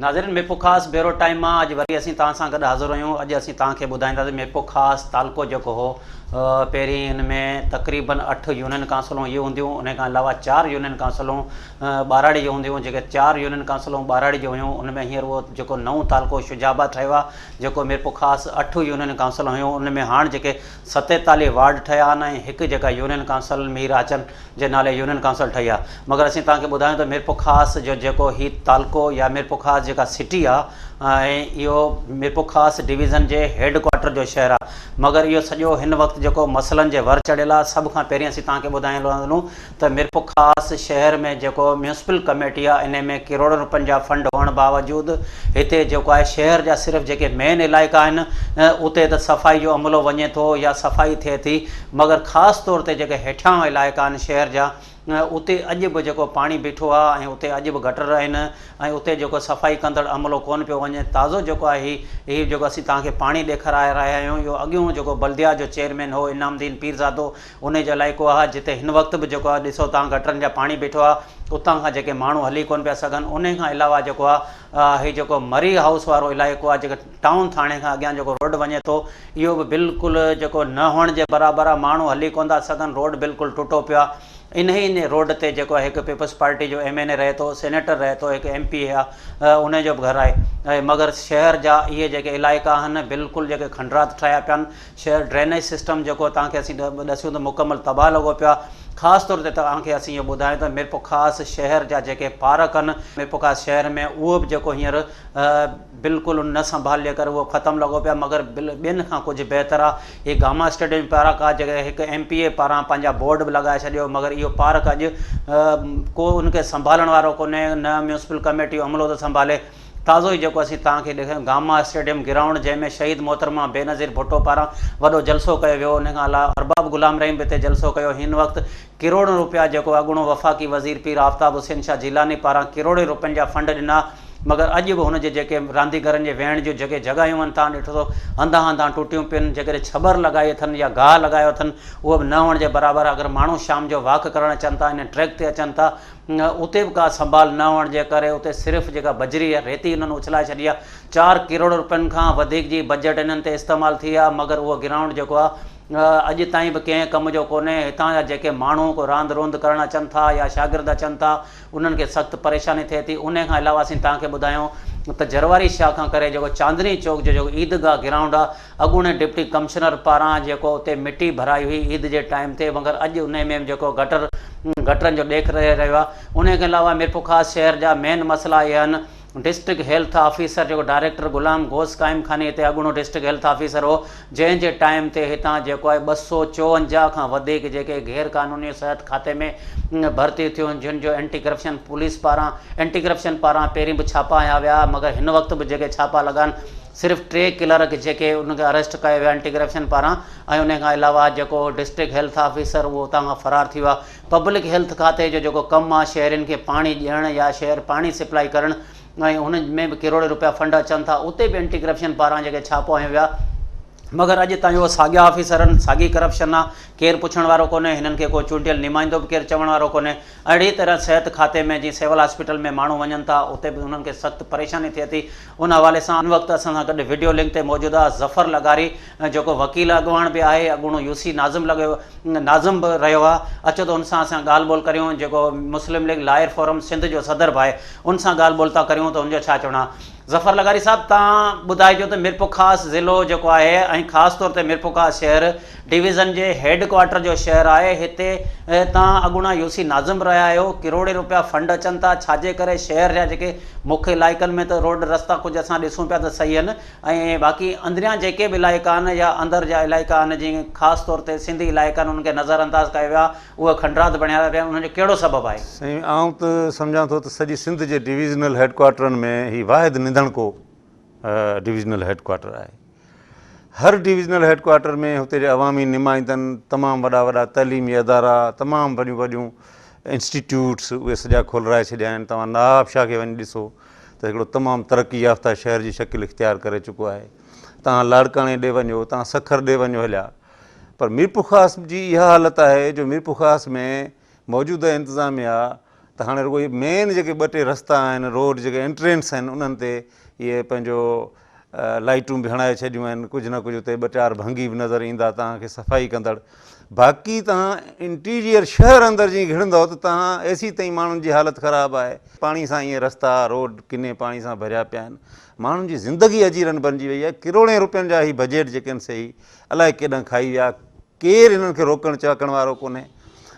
नाज़रीन मीरपुर ख़ास bureau time में अॼु वरी असीं तव्हां सां गॾु हाज़िर आहियूं। अॼु असीं तव्हांखे ॿुधाईंदासीं मीरपुर ख़ास तालको जेको हो पहिरीं हिन में तक़रीबन 8 यूनियन काउंसिलूं इहे हूंदियूं, उन खां अलावा 4 यूनियन काउंसिलूं ॿाराड़ी जूं हूंदियूं। जेके 4 यूनियन काउंसिलूं ॿाराड़ी जूं हुयूं उन में हींअर उहो जेको नओं तालको शुजाबाद ठहियो आहे, जेको मीरपुर ख़ास 8 यूनियन काउंसिल हुयूं उन में हाणे जेके 47 वार्ड ठहिया आहिनि ऐं हिकु जेका यूनियन काउंसिल मीर आचन जे नाले यूनियन काउंसिल ठही आहे। मगर असीं तव्हांखे ॿुधायूं त मीरपुर ख़ास जो जेको ही तालको या मीरपुर ख़ास जेका सिटी आहे ऐं इहो मीरपुर ख़ास डिवीज़न जे हेडक्वार्टर जो शहर आहे। मगर इहो सॼो हिन वक़्तु जेको मसइलनि जे वर चढ़ियल आहे। सभ खां पहिरीं असीं तव्हांखे ॿुधाईंदा वञूं त मीरपुर ख़ास शहर में जेको म्यूनिसिपल कमेटी आहे इन में करोड़नि रुपयनि जा फंड हुअण बावजूदि हिते जेको आहे शहर जा सिर्फ़ु जेके मेन इलाइक़ा आहिनि उते त सफ़ाई जो अमलो वञे थो या सफ़ाई थिए थी, मगर ख़ासि तौर ते जेके हेठां इलाइक़ा आहिनि शहर जा उते अॼु बि जेको पाणी बीठो आहे ऐं उते अॼु बि गटर आहिनि ऐं उते जेको सफ़ाई कंदड़ अमलो कोन पियो वञे। ताज़ो जेको आहे हीउ जेको असीं तव्हांखे पाणी ॾेखाराए रहिया आहियूं, इहो अॻियूं जेको बल्दिया जो चेयरमैन हो इनामदीन पीरज़ादो उन जो इलाइक़ो आहे, जिते हिन वक़्तु बि जेको आहे ॾिसो तव्हां गटरनि जा पाणी बीठो आहे, उतां खां जेके माण्हू हली कोन पिया सघनि। उन खां अलावा जेको आहे हीउ जेको मरी हाउस वारो इलाइक़ो आहे, जेको टाउन थाणे खां अॻियां जेको रोड वञे थो, इहो बि बिल्कुलु जेको न हुअण जे बराबरि आहे। माण्हू हली कोन था सघनि, रोड बिल्कुलु टुटो पियो आहे। इन रोड ते जेको आहे हिकु पीपल्स पार्टी जो MNA रहे थो, सेनेटर रहे थो, हिकु MP आहे, उनजो बि घरु आहे। मगर शहर जा इहे जेके इलाइक़ा आहिनि बिल्कुलु जेके खंडरात ठहिया पिया आहिनि। शहर ड्रेनेज सिस्टम जेको तव्हांखे असीं ॾसियूं त मुकमल तबाह लॻो पियो आहे। ख़ासि तौर ते तव्हांखे असीं इहो ॿुधायूं त मीरपुर ख़ास शहर जा जेके पार्क आहिनि मीरपुर ख़ास शहर में उहो बि जेको हींअर बिल्कुलु न संभाले करे उहो ख़तमु लॻो पिया। मगर ॿियनि खां कुझु बहितर आहे। हीअ गामा स्टेडियम पार्क आहे, जेके हिकु MPA पारां पंहिंजा बोर्ड बि लॻाए छॾियो, मगर इहो पार्क अॼु को उनखे संभालण वारो कोन्हे, न म्यूनिसिपल कमेटी अमलो थो संभाले। ताज़ो ई जेको असीं तव्हांखे ॾेखारियूं गामा स्टेडियम ग्राउंड, जंहिंमें शहीद मोहतरमा बेनज़ीर भुट्टो पारां वॾो जलसो कयो वियो। उन खां अलावा अरबाब गुलाम रहीम बि हिते जलसो कयो। हिन वक़्तु करोड़ रुपया जेको अॻूणो वफ़ाक़ी वज़ीर पीर आफ्ताब हुसैन शाह जिलानी पारां करोड़े रुपयनि जा फंड ॾिना, मगर अॼु बि हुनजे जेके रांदीगरनि जे वेहण जूं जेके जॻहियूं आहिनि तव्हां ॾिठो त हंधा हंधा टुटियूं पियूं। जेकॾहिं छबर लॻाई अथनि या गाह लॻायो अथनि उहो बि न हुअण जे बराबरि। अगरि माण्हू शाम जो वॉक करणु अचनि था, इन ट्रैक ते अचनि था, उते बि का संभाल न हुअण जे करे उते सिर्फ़ु जेका बजरी आहे रेती उन्हनि उछलाए छॾी आहे। 4 करोड़ रुपयनि खां वधीक जी बजट इन्हनि ते इस्तेमालु थी आहे, मगर उहो ग्राउंड जेको आहे अॼु ताईं बि कंहिं कम जो कोन्हे। हितां जा जेके माण्हू को रांदि रूंद करणु अचनि था या शागिर्द अचनि था, उन्हनि खे सख़्तु परेशानी थिए थी। उन खां अलावा असीं तव्हांखे ॿुधायूं त जरवारी शाह खां करे जेको चांदनी चौक जो जेको ईदगाह ग्राउंड आहे, अॻूणे डिप्टी कमिश्नर पारां जेको उते मिटी भराई हुई ईद जे टाइम ते, मगर अॼु उन में जेको गटरनि जो ॾेख रहियो आहे। उन खां अलावा मीरपुर ख़ास शहर जा मेन मसइला इहे आहिनि। डिस्ट्रिक्ट हेल्थ ऑफिसर जेको डायरेक्टर गुलाम घोष काइम खानी हिते अॻूणो डिस्ट्रिक्ट हेल्थ ऑफिसर हो, जंहिंजे टाइम ते हितां जेको आहे 254 खां वधीक जेके गैर क़ानूनी सिहत खाते में भर्ती थियूं, जिन जो एंटी करप्शन पुलिस पारां एंटी करप्शन पारां पहिरीं बि छापा हया विया, मगर हिन वक़्तु बि जेके छापा लॻा आहिनि सिर्फ़ु 3 क्लर्क जेके उनखे अरेस्ट कयो विया एंटी करप्शन पारां, ऐं उन खां अलावा जेको डिस्ट्रिक्ट हेल्थ ऑफिसर उहो उतां खां फ़रार थी वियो आहे। पब्लिक हेल्थ खाते जो जेको कमु आहे शहरनि खे पाणी ॾियणु या शहर पाणी सप्लाई करणु, ऐं उन में बि करोड़ रुपया फंड अचनि था, उते बि एंटी करप्शन पारां जेके छापो हयूं विया। मगर अॼु ताईं उहो साॻिया ऑफिसरनि साॻी करप्शन आहे, केरु पुछण वारो कोन्हे, हिननि खे को चूंडियल नुमाइंदो बि केरु चवण वारो कोन्हे। अहिड़ी तरह सिहत खाते में जीअं सिविल हॉस्पिटल में माण्हू वञनि था, उते बि उन्हनि खे सख़्तु परेशानी थिए थी। उन हवाले सां उन वक़्तु असां सां गॾु वीडियो लिंक ते मौजूदु आहे ज़फ़र लगारी, जेको वकील अॻुवाण बि आहे, अॻूणो UC नाज़िम बि रहियो आहे। अचो त उन सां असां ॻाल्हि ॿोल करियूं, जेको मुस्लिम लीग लायर फोरम सिंध जो सदर बि आहे, उन सां ॻाल्हि ॿोल था करियूं त उनजो छा चवणु आहे। ज़फ़र लगारी साहब, तव्हां ॿुधाइजो त मीरपुर ख़ास ज़िलो जेको आहे ऐं ख़ासि तौर ते मीरपुर ख़ास शहर डिवीज़न जे हेडक्वार्टर जो शहर आहे, हिते तव्हां अॻूणा UC नाज़िम रहिया आहियो, करोड़े रुपया फंड अचनि था, छाजे करे शहर जा जेके मुख्य इलाइक़नि में त रोड रस्ता कुझु असां ॾिसूं पिया त सही आहिनि, ऐं बाक़ी अंदरियां जेके बि इलाइक़ा आहिनि या अंदरि जा इलाइक़ा आहिनि जीअं ख़ासि तौर ते सिंधी इलाइक़ा आहिनि, उनखे नज़रअंदाज़ कयो वियो आहे, उहे खंडरात बणिया पिया आहिनि। उनजो कहिड़ो सबबु आहे? साईं, आउं त सम्झां थो त सॼी सिंध जे डिवीज़नल हेडक्वार्टरनि में ही वाहिद निंदणको डिवीज़नल हेडक्वार्टर आहे। हर डिवीज़नल हेडक्वार्टर में हुते जे अवामी नुमाइंदनि, तमामु वॾा वॾा तइलीमी अदारा, तमामु वॾियूं वॾियूं इंस्टीट्यूट्स उहे सॼा खोलाए छॾिया आहिनि। तव्हां नवाब शाह खे वञी ॾिसो त हिकिड़ो तमामु तरक़ी याफ़्ता शहर जी शकिल इख़्तियार करे चुको आहे। तव्हां लाड़काणे ॾे वञो, तव्हां सखर ॾे वञो हलिया, पर मीरपुर ख़ास जी इहा हालत आहे जो मीरपुर ख़ास में मौजूदा इंतिज़ामिया त हाणे रुगो इहे मेन जेके 2-3 रस्ता आहिनि, रोड जेके एंट्रेंस आहिनि, उन्हनि ते इहे पंहिंजो लाइटूं बि हणाए छॾियूं आहिनि, कुझु न कुझु उते 2-4 भंगी बि नज़र ईंदा तव्हांखे सफ़ाई कंदड़। बाक़ी तव्हां इंटीरियर शहर अंदरि जीअं घिड़ंदव त तव्हां एसी ताईं माण्हुनि जी हालत ख़राबु आहे। पाणी सां ईअं रस्ता रोड किने पाणी सां भरिया पिया आहिनि, माण्हुनि जी ज़िंदगी अजीरन बणिजी वई आहे। किरोड़े रुपयनि जा ई बजट जेके आहिनि सही अलाए केॾांहुं खाई विया, केरु हिननि खे रोकणु चाकण वारो कोन्हे।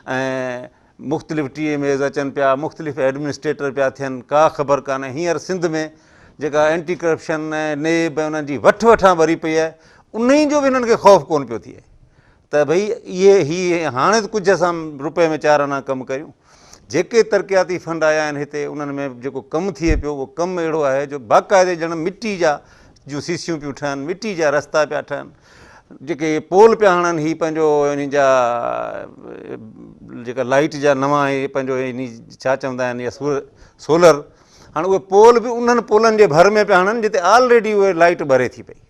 ऐं मुख़्तलिफ़ TMAs अचनि पिया, मुख़्तलिफ़ एडमिनिस्ट्रेटर पिया थियनि, का ख़बर कान्हे। हींअर सिंध में जेका एंटी करप्शन ऐं नेब ऐं उन्हनि जी वठां भरी पई आहे, उन ई जो बि हिननि खे ख़ौफ़ कोन पियो थिए त भई हीअ हाणे त कुझु असां रुपए में 4 आना कमु कयूं। जेके तरक़ियाती फंड आया आहिनि हिते, उन्हनि में जेको कमु थिए पियो उहो कमु अहिड़ो आहे जो बाक़ाइदे ॼण मिटी जा जूं सीसियूं पियूं ठहनि, मिटी जा रस्ता पिया ठहनि, जेके पोल पिया हणनि, हीअ पंहिंजो इन जा जेका लाइट जा नवां पंहिंजो इन छा चवंदा आहिनि इहा सोलर, हाणे उहे पोल बि उन्हनि पोलनि जे भर में पिया हणनि जिते ऑलरेडी उहे लाइट ॿरे थी पई।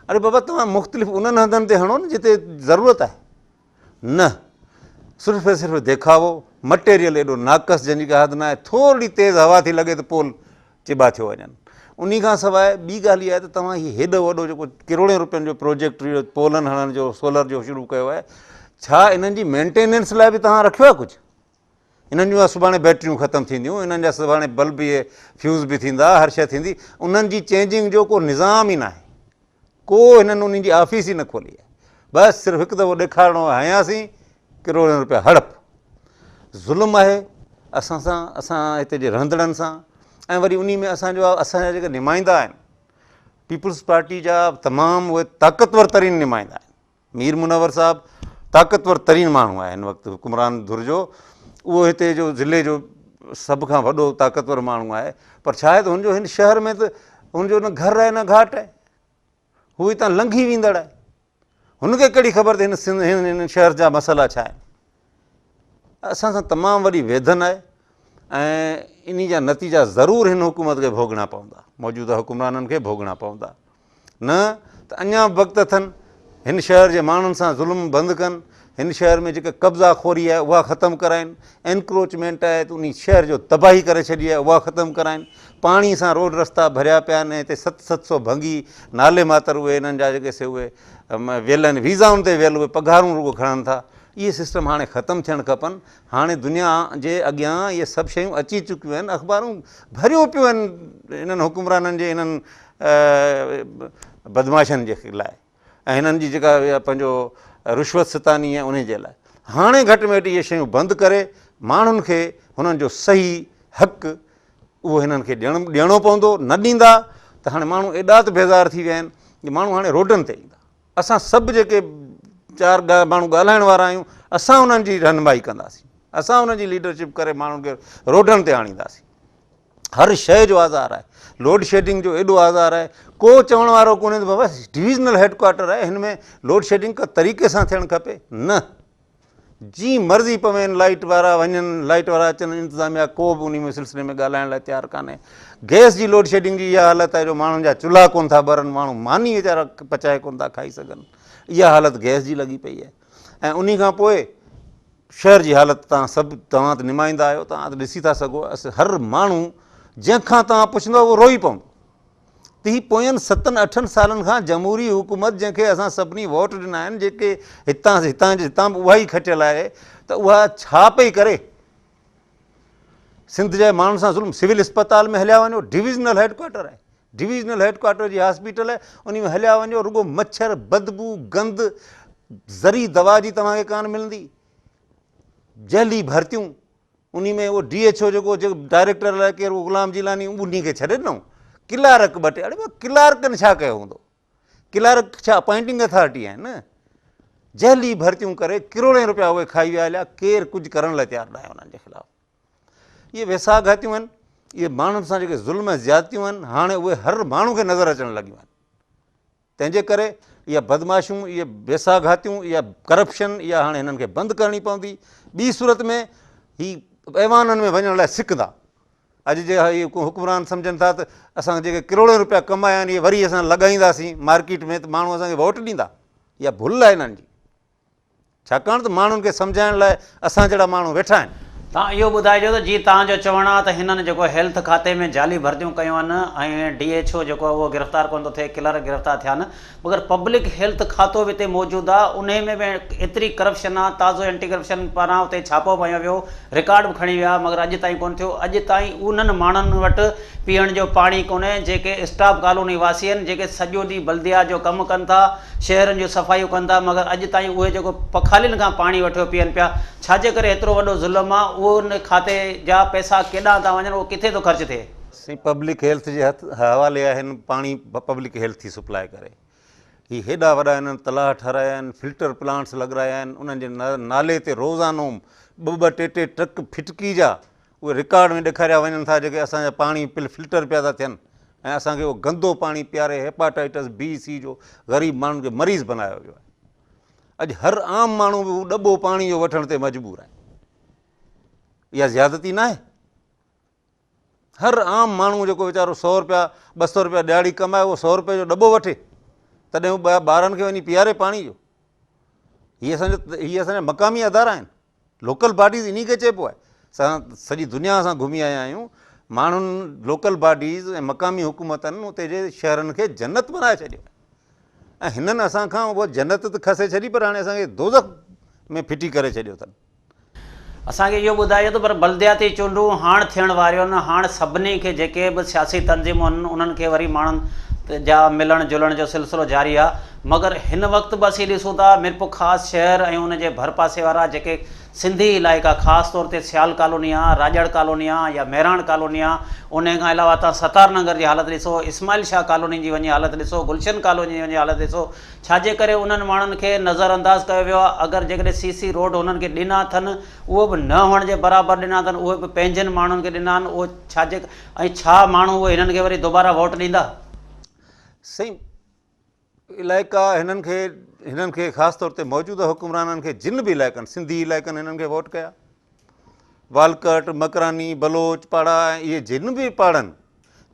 अरे बाबा, तव्हां मुख़्तलिफ़ उन्हनि हंधनि ते हणो न जिते ज़रूरत आहे, न सिर्फ़ु ऐं सिर्फ़ु देखावो, मटेरियल एॾो नाक़स जंहिंजी का हद न आहे। थोरी तेज़ हवा थी लॻे त पोल चिॿा थियो वञनि। उन खां सवाइ ॿी ॻाल्हि इहा आहे त तव्हां हीउ हेॾो वॾो जेको किरोड़े रुपयनि जो प्रोजेक्ट इहो पोलनि हणण जो सोलर जो शुरू कयो आहे, छा इन्हनि जी मेंटेनेंस लाइ बि तव्हां रखियो आहे कुझु? इन्हनि जूं सुभाणे बैटरियूं ख़तमु थींदियूं, इन्हनि जा सुभाणे बल्ब इहे फ्यूज़ बि थींदा, हर शइ थींदी, उन्हनि जी चेंजिंग जो को निज़ाम ई न आहे, को हिननि उन्हनि जी ऑफ़िस ई न खोली आहे। बसि सिर्फ़ु हिकु दफ़ो ॾेखारिणो आहे, हयासीं किरोड़नि रुपया हड़प। ज़ुल्म आहे असां सां, असां हिते जे रहंदड़नि सां। ऐं वरी उन में असांजो असांजा जेके नुमाइंदा आहिनि पीपल्स पार्टी जा, तमामु उहे ताक़तवर तरीन नुमाइंदा आहिनि। मीर मुनवर साहिबु ताक़तवर तरीन माण्हू आहे हिन वक़्तु हुकुमरान धुर जो, उहो हिते जो ज़िले जो सभ खां वॾो ताक़तवर माण्हू आहे। पर छा आहे त हुनजो हिन शहर में त हुनजो न घरु आहे न घाट आहे, हू हितां लंघी वेंदड़ आहे। हुनखे कहिड़ी ख़बर त हिन शहर जा मसइला छा आहिनि। असां सां तमामु वॾी वेधन आहे ऐं इन जा नतीजा ज़रूरु हिन हुकूमत खे भोगणा पवंदा, मौजूदा हुकुमराननि खे भोगणा पवंदा। न त अञा वक़्तु अथनि हिन शहर जे माण्हुनि सां ज़ुल्म बंदि कनि, हिन शहर में जेका कब्ज़ा खोरी आहे उहा ख़तमु कराइनि, एनक्रोचमेंट आहे त उन शहर जो तबाही करे छॾी आहे उहा ख़तमु कराइनि। पाणी सां रोड रस्ता भरिया पिया आहिनि, हिते 700 भंगी नाले मातर उहे हिननि जा जेके से उहे वियल आहिनि, वीज़ाउनि ते वियल, उहे पघारूं रुगो खणनि था। इहे सिस्टम हाणे ख़तमु थियणु खपनि। हाणे दुनिया जे अॻियां इहे सभु शयूं अची चुकियूं आहिनि, अख़बारूं भरियूं पियूं आहिनि हिननि हुकुमराननि जे हिननि बदमाशनि जे लाइ ऐं हिननि जी जेका पंहिंजो रिश्वत सितानी आहे उन जे लाइ। हाणे घटि में घटि इहे शयूं बंदि करे माण्हुनि खे हुननि जो सही हक़ु उहो हिननि खे ॾियणो पवंदो। न ॾींदा त हाणे माण्हू एॾा त बेज़ार थी विया आहिनि की माण्हू हाणे रोडनि ते ईंदा। असां सभु जेके 4 माण्हू ॻाल्हाइण वारा आहियूं, असां उन्हनि जी रहनुमाई कंदासीं, असां उन्हनि जी लीडरशिप करे माण्हुनि खे रोडनि ते आणींदासीं। हर शइ जो आज़ार आहे, लोड शेडिंग जो एॾो आज़ार आहे, को चवण वारो कोन्हे त बाबा डिविज़नल हेडक्वाटर आहे, हिन में लोड शेडिंग का तरीक़े सां थियणु खपे। न, जीअं मर्ज़ी पवनि, लाइट वारा वञनि, लाइट वारा अचनि, इंतिज़ामिया को बि उन में सिलसिले में ॻाल्हाइण लाइ तयारु कान्हे। गैस जी लोड शेडिंग जी इहा हालत आहे जो माण्हुनि जा चुल्हा कोन था ॿरनि, माण्हू मानी वीचारा पचाए कोन था खाई सघनि। इहा हालत गैस जी लॻी पई आहे। ऐं उन खां पोइ शहर जी हालत तव्हां त नुमाइंदा आहियो, तव्हां त ॾिसी था सघो। हर माण्हू जंहिंखां तव्हां पुछंदव उहो रोई पवंदो त हीअ पोयनि 7-8 सालनि खां जमहूरी हुकूमत जंहिंखे असां सभिनी वोट ॾिना आहिनि, जेके हितां बि उहा ई खटियल आहे, त उहा छा पई करे। सिंध जे माण्हुनि सां ज़ुल्म। सिविल अस्पताल में हलिया वञो, डिविज़नल हेडक्वाटर आहे, डिविज़नल हेडक्वाटर जी हॉस्पिटल आहे, उन में हलिया वञो, रुगो मच्छर, बदबू, गंद, ज़री दवा जी तव्हांखे कान मिलंदी, जहिली भर्तियूं। उन में उहो DHO जेको डायरेक्टर लाइ केरु उहो ग़ुलाम जिलानी, उन खे छॾे ॾिनऊं। क्लार्क 2 अड़े क्लार्कनि छा कयो हूंदो? क्लार्क छा अपॉइंटिंग अथॉरिटी आहे न? जहिली भर्तियूं करे किरोड़े रुपया उहे खाई विया हलिया, केरु कुझु करण लाइ तयारु न आहे उन्हनि जे ख़िलाफ़ु। इहे वेसाघातियूं आहिनि, इहे माण्हुनि सां जेके ज़ुल्म ज़्यादतियूं आहिनि, हाणे उहे हर माण्हू खे नज़र अचणु लॻियूं आहिनि। तंहिंजे करे इहा बदमाशियूं, इहे वेसाघातियूं, इहा करप्शन, इहा हाणे हिननि खे बंदि करणी पवंदी। ॿी सूरत में ही ऐवाननि में वञण लाइ सिकंदा। अॼु जे इहे हुकुमरान सम्झनि था त असां जेके किरोड़े रुपया कमाया आहिनि इहे वरी असां लॻाईंदासीं मार्केट में त माण्हू असांखे वोट ॾींदा। इहा भुल आहे हिननि जी। छाकाणि त माण्हुनि खे सम्झाइण लाइ असां जहिड़ा माण्हू वेठा आहिनि। तव्हां इहो ॿुधाइजो त जीअं तव्हांजो चवणु आहे त हिननि जेको हेल्थ खाते में जाली भर्तियूं कयूं आहिनि ऐं DHO जेको आहे उहो गिरफ़्तार कोन थो थिए, किलर गिरफ़्तार थिया आहिनि, मगर पब्लिक हेल्थ खातो बि हिते मौजूदु आहे, उन में बि एतिरी करप्शन आहे। ताज़ो एंटी करप्शन पारां उते छापो पयो वियो, रिकॉर्ड बि खणी विया, मगर अॼु ताईं कोन थियो। अॼु ताईं उन्हनि माण्हुनि वटि पीअण जो पाणी कोन्हे जेके स्टाफ कॉलोनी वासी आहिनि, जेके सॼो ॾींहुं बल्दिया जो कमु कनि था, शहरनि जूं सफ़ाइयूं कनि था, मगर अॼु ताईं उहे जेको पखालियुनि खां पाणी वठियो पीअनि पिया। छाजे करे एतिरो वॾो ज़ुल्म आहे? उन खाते जा पैसा केॾांहुं था वञनि, उहो किथे थो ख़र्च थिए? साईं, पब्लिक हेल्थ जे हवाले आहिनि पाणी, पब्लिक हेल्थ थी सप्लाई करे। ही हेॾा वॾा हिननि तलाउ ठाराया आहिनि, फिल्टर प्लांट्स लॻाराया आहिनि, उन्हनि जे नाले ते रोज़ानो 2-2 टे ट्रक फिटकी जा उहे रिकॉर्ड में ॾेखारिया वञनि था, जेके असांजा पाणी फिल्टर पिया था थियनि ऐं असांखे उहो गंदो पाणी पीआरे हेपाटाइटिस B-C जो ग़रीब माण्हुनि खे मरीज़ बनायो वियो आहे। अॼु हर आम माण्हू बि उहो ॾॿो पाणी जो वठण ते मजबूर आहे। इहा ज़्यादती न आहे? हर आम माण्हू जेको वीचारो 100 रुपया 200 रुपया ॾियाड़ी कमाए, उहो 100 रुपये जो ॾॿो वठे, तॾहिं हू ॿारनि खे वञी पीआरे पाणी जो। हीअ असांजा मक़ामी अदारा आहिनि, लोकल बॉडीज़ इन खे चइबो आहे। असां सॼी दुनिया असां घुमी आया आहियूं, माण्हुनि लोकल बॉडीज़ ऐं मक़ामी हुकूमतनि उते जे शहरनि खे जन्नत बनाए छॾियो आहे ऐं हिननि असांखां उहा जन्नत त खसे छॾी, पर हाणे असांखे दोज़ख में फिटी करे छॾियो अथनि। असांखे इहो ॿुधाइजो त पर बल्दियाती चूंडूं हाणे थियण वारियूं आहिनि, हाणे सभिनी खे जेके बि सियासी तंज़ीमूं आहिनि उन्हनि खे वरी माण्हुनि जा मिलण जुलण जो सिलसिलो जारी आहे। मगर हिन वक़्तु बि असीं ॾिसूं था मीरपुर ख़ासि शहर ऐं उनजे भरपासे वारा जेके सिंधी इलाइक़ा, ख़ासि तौर ते सियाल कॉलोनी आहे, राजड़ कॉलोनी आहे या मेराण कॉलोनी आहे, उन खां अलावा तव्हां सतार नगर जी हालत ॾिसो, इस्माइल शाह कॉलोनी जी वञी हालत ॾिसो, गुलशन कॉलोनी जी वञी हालत ॾिसो। छाजे करे उन्हनि माण्हुनि खे नज़रअंदाज़ कयो वियो आहे? अगरि जेकॾहिं CC रोड उन्हनि खे ॾिना अथनि, उहो बि न हुअण जे बराबरि ॾिना अथनि, उहे बि पंहिंजनि माण्हुनि खे ॾिना आहिनि। उहो छाजे ऐं छा माण्हू उहे हिननि खे वरी दोबारा वोट ॾींदा? साईं, इलाइक़ा हिननि खे ख़ासि तौर ते मौजूदा हुकुमराननि खे जिन बि इलाइक़नि, सिंधी इलाइक़नि हिननि खे वोट कया, वालकट, मकरानी, बलोच, पाड़ा, इहे जिन बि पाड़नि,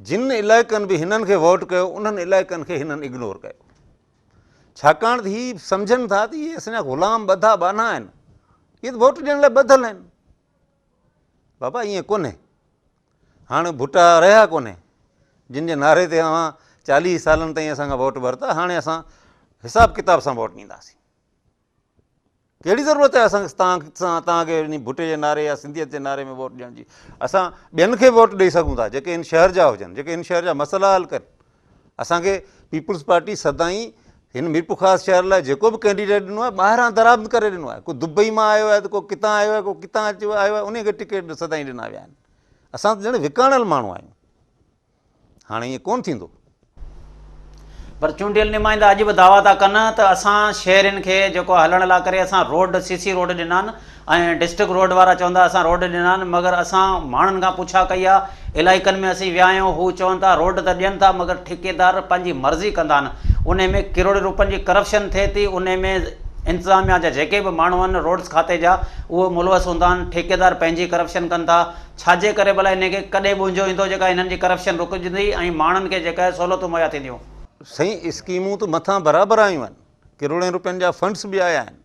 जिन इलाइक़नि बि हिननि खे वोट कयो, उन्हनि इलाइक़नि खे हिननि इग्नोर कयो, छाकाणि त हीअ सम्झनि था त इहे असांजा ग़ुलाम ॿधा बाना आहिनि, इहे त वोट ॾियण लाइ ॿधल आहिनि। बाबा ईअं कोन्हे। हाणे भुटा रहिया कोन्हे जिन जे नारे ते 40 सालनि ताईं असांखां वोट वरिता, हाणे असां हिसाब किताब सां वोट ॾींदासीं। कहिड़ी ज़रूरत आहे तव्हांखे भुटे जे नारे या सिंधियत जे नारे में वोट ॾियण जी? असां ॿियनि खे वोट ॾेई सघूं था जेके इन शहर जा हुजनि, जेके इन शहर जा मसइला हल कनि। असांखे पीपुल्स पार्टी सदाईं हिन मीरपुर ख़ासि शहर लाइ जेको बि कैंडिडेट ॾिनो आहे, ॿाहिरां दरामद करे ॾिनो आहे। को दुबई मां आयो आहे, त को किथां आयो आहे, को किथां अची आयो आहे, उनखे टिकट सदाईं ॾिना विया आहिनि। असां त ॼण विकाणल माण्हू आहियूं। हाणे ईअं कोन्ह थींदो। पर चूंडियल नुमाइंदा अॼु बि दावा था कनि त असां शहरनि खे जेको हलण लाइ करे असां रोड CC रोड ॾिना आहिनि ऐं डिस्ट्रिक्ट रोड वारा चवंदा असां रोड ॾिना आहिनि, मगर असां माण्हुनि खां पुछा कई आहे, इलाइक़नि में असीं विया आहियूं, हू चवनि था रोड त ॾियनि था, मगर ठेकेदार पंहिंजी मर्ज़ी कंदा आहिनि, उन में किरोड़ रुपयनि जी करप्शन थिए थी, उन में इंतिज़ामिया जा जेके बि माण्हू आहिनि रोड्स खाते जा उहो मुलवस हूंदा आहिनि, ठेकेदार पंहिंजी करप्शन कनि था। छाजे करे भला इनखे कॾहिं ॿुंजो ईंदो जेका हिननि जी करप्शन रुकजंदी ऐं माण्हुनि खे जेका सहूलियतूं मुहैया थींदियूं? साईं, स्कीमूं त मथां बराबरि आयूं आहिनि, किरोड़नि रुपयनि जा फंड्स बि आया आहिनि,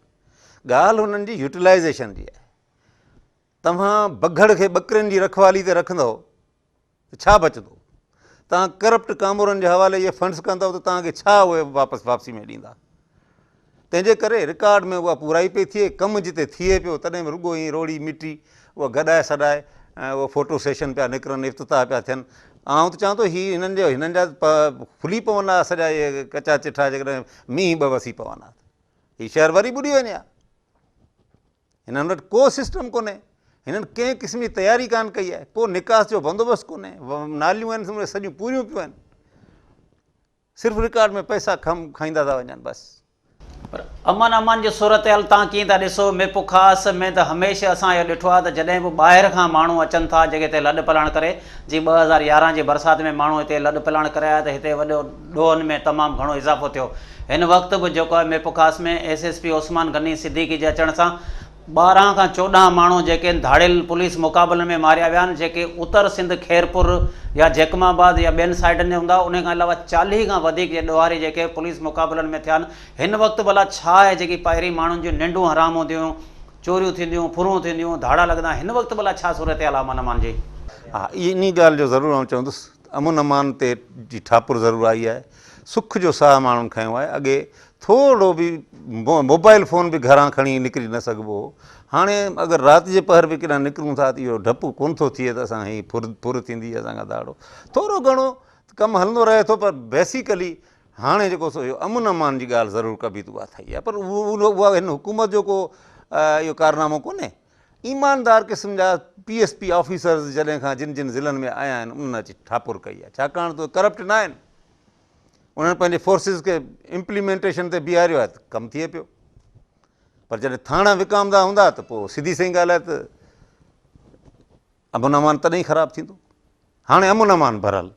ॻाल्हि हुननि जी यूटिलाइज़ेशन जी आहे। तव्हां बघड़ खे ॿकरियुनि जी रखवाली ते रखंदव त छा बचंदो? तव्हां करप्ट कामोरनि जे हवाले इहे फंड्स कंदव त तव्हांखे छा उहे वापसी में ॾींदा? तंहिंजे करे रिकॉर्ड में उहा पूराई पई थिए, कमु जिते थिए पियो तॾहिं बि रुॻो ई रोड़ी मिटी उहा गॾाए सॾाए ऐं उहो फ़ोटो सेशन पिया निकिरनि, इफ़्तिताह पिया थियनि। आउं त चवां थो हिननि जा खुली पवंदा सॼा इहे कचा चिठा, जेकॾहिं मींहुं 2 वसी पवंदा त हीउ शहर वरी ॿुॾी वञे हा। हिननि वटि को सिस्टम कोन्हे, हिननि कंहिं क़िस्म जी तयारी कान कई आहे, को निकास जो बंदोबस्तु कोन्हे, नालियूं आहिनि सॼियूं पूरियूं पियूं आहिनि, सिर्फ़ु रिकॉर्ड में पैसा खाईंदा था वञनि बसि। पर अमन जी सूरत हाल तव्हां कीअं था ॾिसो? मीरपुर ख़ासि में त हमेशह असां इहो ॾिठो आहे त जॾहिं बि ॿाहिरि खां माण्हू अचनि था जेके हिते लॾ पलाण करे, जीअं 2011 जी बरसाति में माण्हू हिते लॾ पलाण करे आया त हिते वॾो ॾोहनि में तमामु घणो इज़ाफ़ो थियो। हिन वक़्तु बि जेको आहे मीरपुर ख़ासि में SSP उस्मान गनी सिद्दीकी जे अचण सां 12 खां 14 माण्हू जेके धाड़ियल पुलिस मुक़ाबले में मारिया विया आहिनि, जेके उत्तर सिंध खैरपुर या जैकमाबाद या ॿियनि साइडनि हूंदा। उन खां अलावा 40 खां वधीक ॾोहारी जेके पुलिस मुक़ाबलनि में थिया आहिनि। हिन वक़्तु भला छा आहे जेकी पहिरीं माण्हुनि जूं निंडूं हराम हूंदियूं, चोरियूं थींदियूं, फुरूं थींदियूं, धाड़ा लॻंदा, हिन वक़्तु भला छा सूरत हाल आहे अमन अमान जी? हा, इन ॻाल्हि जो ज़रूरु आउं चवंदुसि, अमन अमान ते जी ठापुर ज़रूरु आई आहे, सुख जो साह माण्हुनि खयों आहे। अॻे थोरो बि मोबाइल फ़ोन बि घरां खणी निकिरी न सघिबो हो। हाणे अगरि राति जे पहर बि केॾांहुं निकिरूं था त इहो डपु कोन थो थिए त असां हीअ फुर थींदी असांखां दाड़ो, थोरो घणो कमु हलंदो रहे थो, पर बेसिकली हाणे जेको सो इहो अमन अमान जी ॻाल्हि ज़रूरु कबीतुबा ठही आहे। पर उहा हिन हुकूमत जो को इहो कारनामो कोन्हे। ईमानदार क़िस्म जा PSP ऑफिसर्स जॾहिं खां जिन जिन ज़िलनि में आया आहिनि उन्हनि अची ठापुर कई आहे, छाकाणि त करप्ट न आहिनि। उन्हनि पंहिंजे फोर्सिस खे इम्प्लीमेंटेशन ते बीहारियो आहे त कमु थिए पियो। पर जॾहिं थाणा विकामदा हूंदा त पोइ सिधी सही ॻाल्हि आहे त अमन अमान तॾहिं ख़राबु थींदो। हाणे अमन अमान भरियल,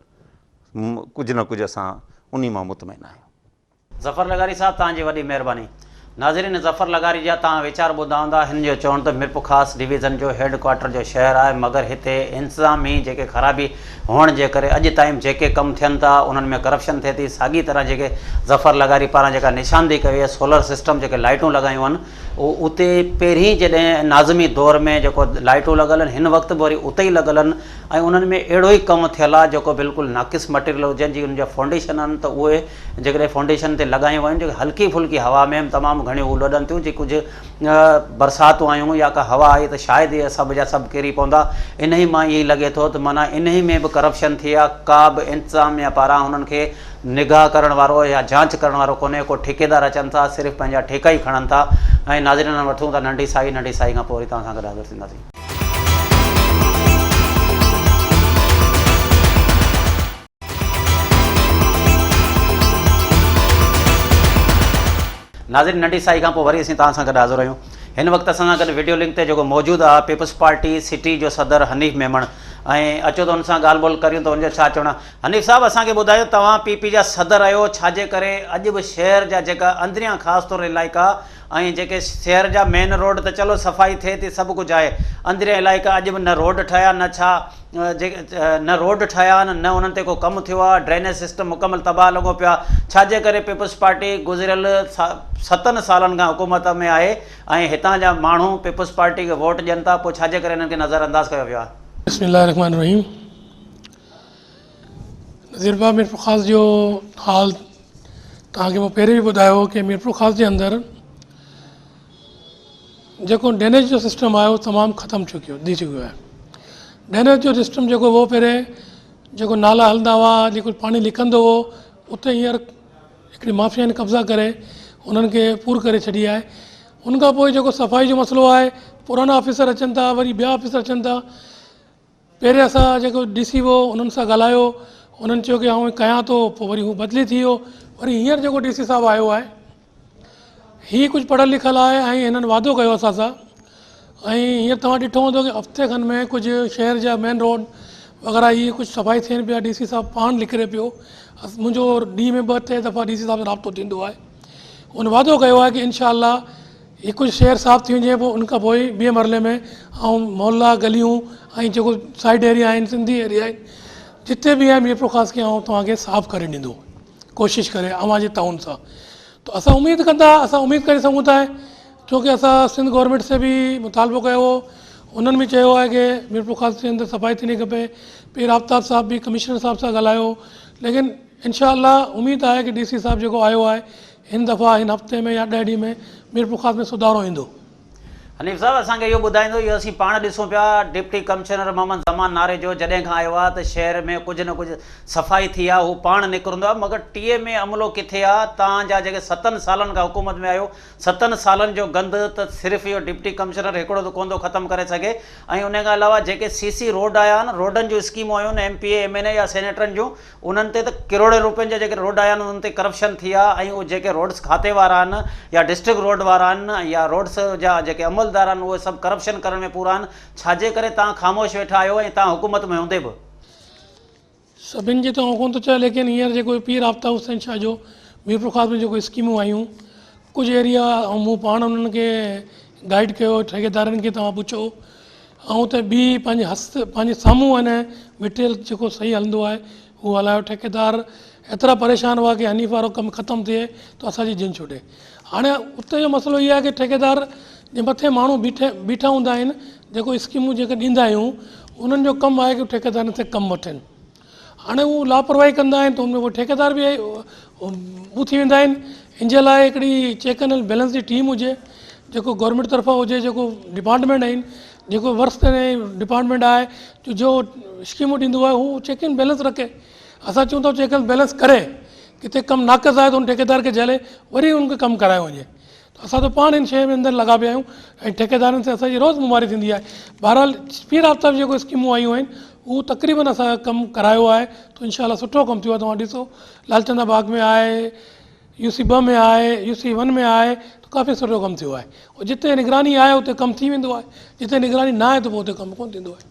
कुझु न कुझु असां उन मां मुतमइन आहियूं। ज़फ़र लगारी साहब, तव्हांजी वॾी महिरबानी। नाज़रीन, ज़फ़र लगारी जा तव्हां वीचार ॿुधा हूंदा। हिन जो चवणु त मिरपुर ख़ासि डिवीज़न जो हेडक्वाटर जो शहरु आहे, मगर हिते इंतिज़ामी जेके ख़राबी हुअण जे करे अॼु ताईं जेके कमु थियनि था उन्हनि में करप्शन थिए थी। साॻी तरह जेके ज़फ़र लगारी पारां जेका निशानदी कई आहे, सोलर सिस्टम जेके लाइटूं लॻायूं आहिनि, उते पहिरीं जॾहिं नाज़मी दौर में जेको लाइटूं लॻल आहिनि, हिन वक़्तु बि वरी उते ई लॻल आहिनि ऐं उन्हनि में अहिड़ो ई कमु थियल आहे जेको बिल्कुलु नाक़िस मटीरियल हुजनि जी उनजा फाउंडेशन आहिनि, त उहे जेकॾहिं फाउंडेशन ते लॻायूं आहिनि जेके हल्की फुल्की हवा में तमामु घणियूं उलड़नि थियूं, जे कुझु बरसातूं आयूं या का हवा आई त शायदि इहे सभु जा सभु किरी पवंदा। इन ई मां इहो लॻे थो त माना इन ई में बि करप्शन थी आहे। का बि इंतिज़ामिया पारां हुननि खे निगाह करण वारो या जांच करण वारो कोन्हे। को ठेकेदार अचनि था, सिर्फ़ु पंहिंजा ठेका ई खणनि था। ऐं नाज़रीन, वठूं था नंढी साई खां पोइ वरी तव्हां सां गॾु हाज़िर थींदासीं। नाज़रीन, नंढी साई खां पोइ वरी असीं तव्हां सां गॾु हाज़िर आहियूं। हिन वक़्तु असां सां गॾु वीडियो लिंक ते जेको मौजूदु आहे पीपल्स पार्टी सिटी जो सदर हनीफ़ मेमण, ऐं अचो त हुन सां ॻाल्हि ॿोल करियूं त हुनजो छा चवणु आहे। हनीफ़ साहब, असांखे ॿुधायो, तव्हां PP जा सदर आहियो, छाजे करे अॼु बि शहर जा जेका अंदरियां ख़ासि तौरु इलाइक़ा ऐं जेके शहर जा मेन रोड त चलो सफ़ाई थिए थी, सभु कुझु आहे, अंदरियां इलाइक़ा अॼु बि न रोड ठहिया, न छा न रोड ठहिया आहिनि, न उन्हनि ते को कमु थियो आहे, ड्रेनेज सिस्टम मुकमल तबाह लॻो पियो आहे। छाजे करे पीपल्स पार्टी गुज़िरियल 7 सालनि खां हुकूमत में आहे ऐं हितां जा माण्हू पीपल्स पार्टी खे वोट ॾियनि था, पोइ छाजे करे हिननि खे नज़रअंदाज़ कयो वियो आहे? बिस्मिल्लाहिर्रहमानिर्रहीम। नज़ीर भाउ, मिरपुर ख़ासि जो हाल तव्हांखे मां पहिरीं बि ॿुधायो कि मिरपुर ख़ासि जे अंदरि जेको ड्रेनेज जो सिस्टम आहे उहो तमामु ख़तमु थी चुकियो आहे। ड्रेनेज जो सिस्टम जेको हो पहिरें जेको नाला हलंदा हुआ, जेको पाणी लिकंदो हो, उते हींअर हिकिड़ी माफ़िया ने कब्ज़ा करे उन्हनि खे पूर करे छॾी आहे। उनखां पोइ जेको सफ़ाई जो मसइलो आहे, पुराना ऑफिसर अचनि था, वरी ॿिया ऑफिसर अचनि था। पहिरें असां जेको DC हो उन्हनि सां ॻाल्हायो, उन्हनि चयो कि आउं कयां थो, पोइ वरी हू बदिली थी वियो। वरी हींअर जेको DC साहिबु आयो आहे, हीअ कुझु पढ़ियलु लिखियलु आहे ऐं हिननि वाइदो कयो असां सां। ऐं हींअर तव्हां ॾिठो हूंदो कि हफ़्ते खनि में कुझु शहर जा मेन रोड वग़ैरह इहे कुझु सफ़ाई थियनि पिया। DC साहिबु पाण लिखिरे पियो। मुंहिंजो ॾींहं में 2-3 दफ़ा DC साहिब सां राब्तो थींदो आहे। उन वाइदो कयो आहे कि इनशाअल्लाह हीअ कुझु शहर साफ़ु थी वञे, पोइ उनखां पोइ ॿिए मरले में ऐं मोहल्ला गलियूं ऐं जेको साइड एरिया आहिनि, सिंधी एरिया आहिनि, जिते बि आहे मिरपुर ख़ासि खे आउं तव्हांखे साफ़ु करे ॾींदो, कोशिशि करे अवां जे ताउन सां। त असां उमेदु करे सघूं था, छोकी असां सिंध गवर्नमेंट से बि मुतालबो कयो हो। उन्हनि बि चयो आहे कि मिरपुर ख़ासि जे अंदरि सफ़ाई थियणी खपे। पीर आफ्ताब साहब बि कमिश्नर साहब सां ॻाल्हायो, लेकिन इंशाअल्लाह उमेदु आहे कि DC साहिबु जेको आयो आहे हिन दफ़ा हिन हफ़्ते में या 10 ॾींहं में मिरपुर ख़ासि में सुधारो ईंदो। हनीफ़ साहब, असांखे इहो ॿुधाईंदो, इहो असीं पाण ॾिसूं पिया डिप्टी कमिश्नर मोहम्मद ज़मान नारे जो जॾहिं खां आयो आहे त शहर में कुझु न कुझु सफ़ाई थी आहे, हू पाण निकिरंदो आहे, मगर टीए में अमलो किथे आहे? तव्हांजा जेके 7 सालनि खां हुकूमत में आयो, 7 सालनि जो गंद त सिर्फ़ु इहो डिप्टी कमिश्नर हिकिड़ो त कोन थो ख़तमु करे सघे। ऐं उन खां अलावा जेके CC रोड आया आहिनि, रोडनि जूं स्कीमूं आयूं आहिनि MPA MNA या सेनेटरनि जूं, उन्हनि ते त करोड़े रुपयनि जा जेके रोड आया आहिनि उन्हनि ते करप्शन थी आहे। ऐं उहे जेके रोड्स खाते वारा आहिनि या डिस्ट्रिक्ट रोड वारा आहिनि या रोड्स जा जेके अमलदार आहिनि, उहे सभु करप्शन करण में पूरा आहिनि। छाजे करे तव्हां ख़ामोश वेठा आहियो ऐं तव्हां हुकूमत में हूंदे बि? सभिनि जे त कोन थो चए, लेकिन हींअर जेको पीर आफ्ताब हुसैन शाह जो मिरपुर ख़ासि में जेको स्कीमूं आयूं, कुझु एरिया ऐं मूं पाण उन्हनि खे गाइड कयो, ठेकेदारनि खे तव्हां पुछो, ऐं त ॿी पंहिंजे साम्हूं आहे मटेरियल जेको सही हलंदो आहे उहो हलायो। ठेकेदार एतिरा परेशान हुआ कि हनीफ़ वारो कमु ख़तमु थिए त असांजी जिन छुटे। हाणे उते जो मसइलो इहो आहे कि ठेकेदार जे मथे माण्हू बीठा हूंदा आहिनि जेको स्कीमूं जेके ॾींदा आहियूं उन्हनि जो कमु आहे कि ठेकेदारनि से कमु वठनि। हाणे उहे लापरवाही कंदा आहिनि त उनमें उहे ठेकेदार बि हू थी वेंदा आहिनि। इन जे लाइ हिकिड़ी चेक एंड बैलेंस जी टीम हुजे जेको गवर्नमेंट तरफ़ां हुजे, जेको डिपार्टमेंट आहिनि, जेको वर्क्स डिपार्टमेंट आहे जो स्कीमूं ॾींदो आहे हू चेक एंड बैलेंस रखे। असां चऊं था चेक एंड बैलेंस करे, किथे कमु नाक़ज़ आहे त उन ठेकेदार खे झले वरी उनखे कमु करायो वञे। त असां त पाण इन शइ में अंदरि लॻा पिया आहियूं ऐं ठेकेदारनि सां असांजी रोज़ मुमारी थींदी आहे। बहरहाल स्पीड आफ्ताब जेको स्कीमूं आयूं आहिनि उहो तक़रीबन असां कमु करायो आहे, त इनशाला सुठो कमु थियो आहे। तव्हां ॾिसो लालचंदा बाग में आहे, UC 2 में आहे, UC 1 में आहे, त काफ़ी सुठो कमु थियो आहे। और जिते निगरानी आहे उते कमु थी वेंदो आहे, जिते निगरानी न आहे त पोइ उते कमु कोन थींदो आहे।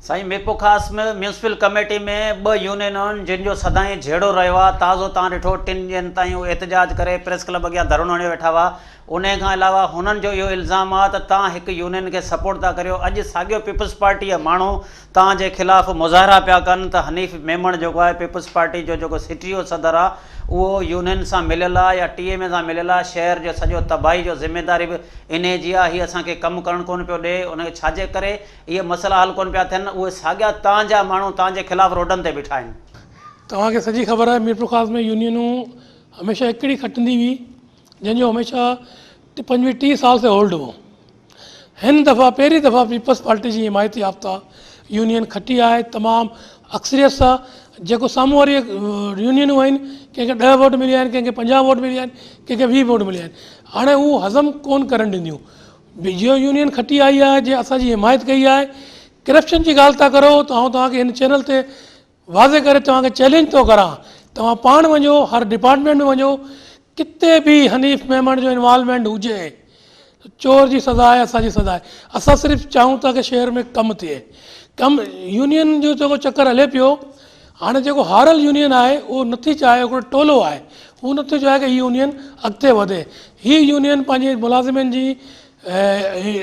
साईं मीरपुर ख़ासि में म्यूनिसिपल कमेटी में 2 यूनियन आहिनि जिन जो सदाईं झेड़ो रहियो आहे। ताज़ो तव्हां ॾिठो 3 ॾींहंनि ताईं उहे एहतजाज करे प्रेस क्लब अॻियां धरणो हणी वेठा हुआ। उन खां अलावा हुननि जो इहो इल्ज़ाम आहे त तव्हां हिकु यूनियन खे सपोर्ट था करियो। अॼु साॻियो पीपल्स पार्टी जा माण्हू तव्हांजे ख़िलाफ़ु मुज़ाहिरा पिया कनि त हनीफ़ मेमण जेको आहे पीपल्स पार्टी जो जेको सिटीओ सदर आहे उहो यूनियन सां मिलियल आहे या TMA सां मिलियल आहे। शहर जो सॼो तबाही जो ज़िम्मेदारी बि इन जी आहे। हीअ असांखे कमु करणु कोन पियो ॾिए, उनखे छाजे करे इहे मसइला हल कोन पिया थियनि। उहे साॻिया तव्हांजा माण्हू तव्हांजे ख़िलाफ़ु रोडनि ते बीठा आहिनि। तव्हांखे सॼी ख़बर आहे मीरपुर ख़ासि में यूनियनूं हमेशह हिकिड़ी खटंदी हुई जंहिंजो हमेशह 25-30 साल से होल्ड हो। हिन दफ़ा पहिरीं दफ़ा पीपल्स पार्टी जी हिमायत याफ़्ता यूनियन खटी आहे तमामु अक्सरियत सां। जेको साम्हूं वारी यूनियनूं आहिनि कंहिंखे 10 वोट मिलिया आहिनि, कंहिंखे 50 वोट मिलिया आहिनि, कंहिंखे 20 वोट मिलिया आहिनि। हाणे हू हज़म कोन करणु ॾींदियूं। जो यूनियन खटी आई आहे, जे असांजी हिमायत कई आहे। करप्शन जी ॻाल्हि था करो त आउं तव्हांखे हिन चैनल ते वाज़े करे तव्हांखे चैलेंज थो करां, तव्हां पाण वञो, हर डिपार्टमेंट में वञो, किथे बि हनीफ़ मेमण जो इन्वॉल्वमेंट हुजे, चोर जी सज़ा आहे, असांजी सज़ा आहे। असां सिर्फ़ु चाहियूं था कि शहर में कमु थिए। कमु यूनियन जो जेको चकर हले पियो, हाणे जेको हारल यूनियन आहे उहो नथी चाहे, हिकिड़ो टोलो आहे, हू नथो चाहे कि हीअ यूनियन अॻिते वधे। हीअ यूनियन पंहिंजे मुलाज़िमनि जी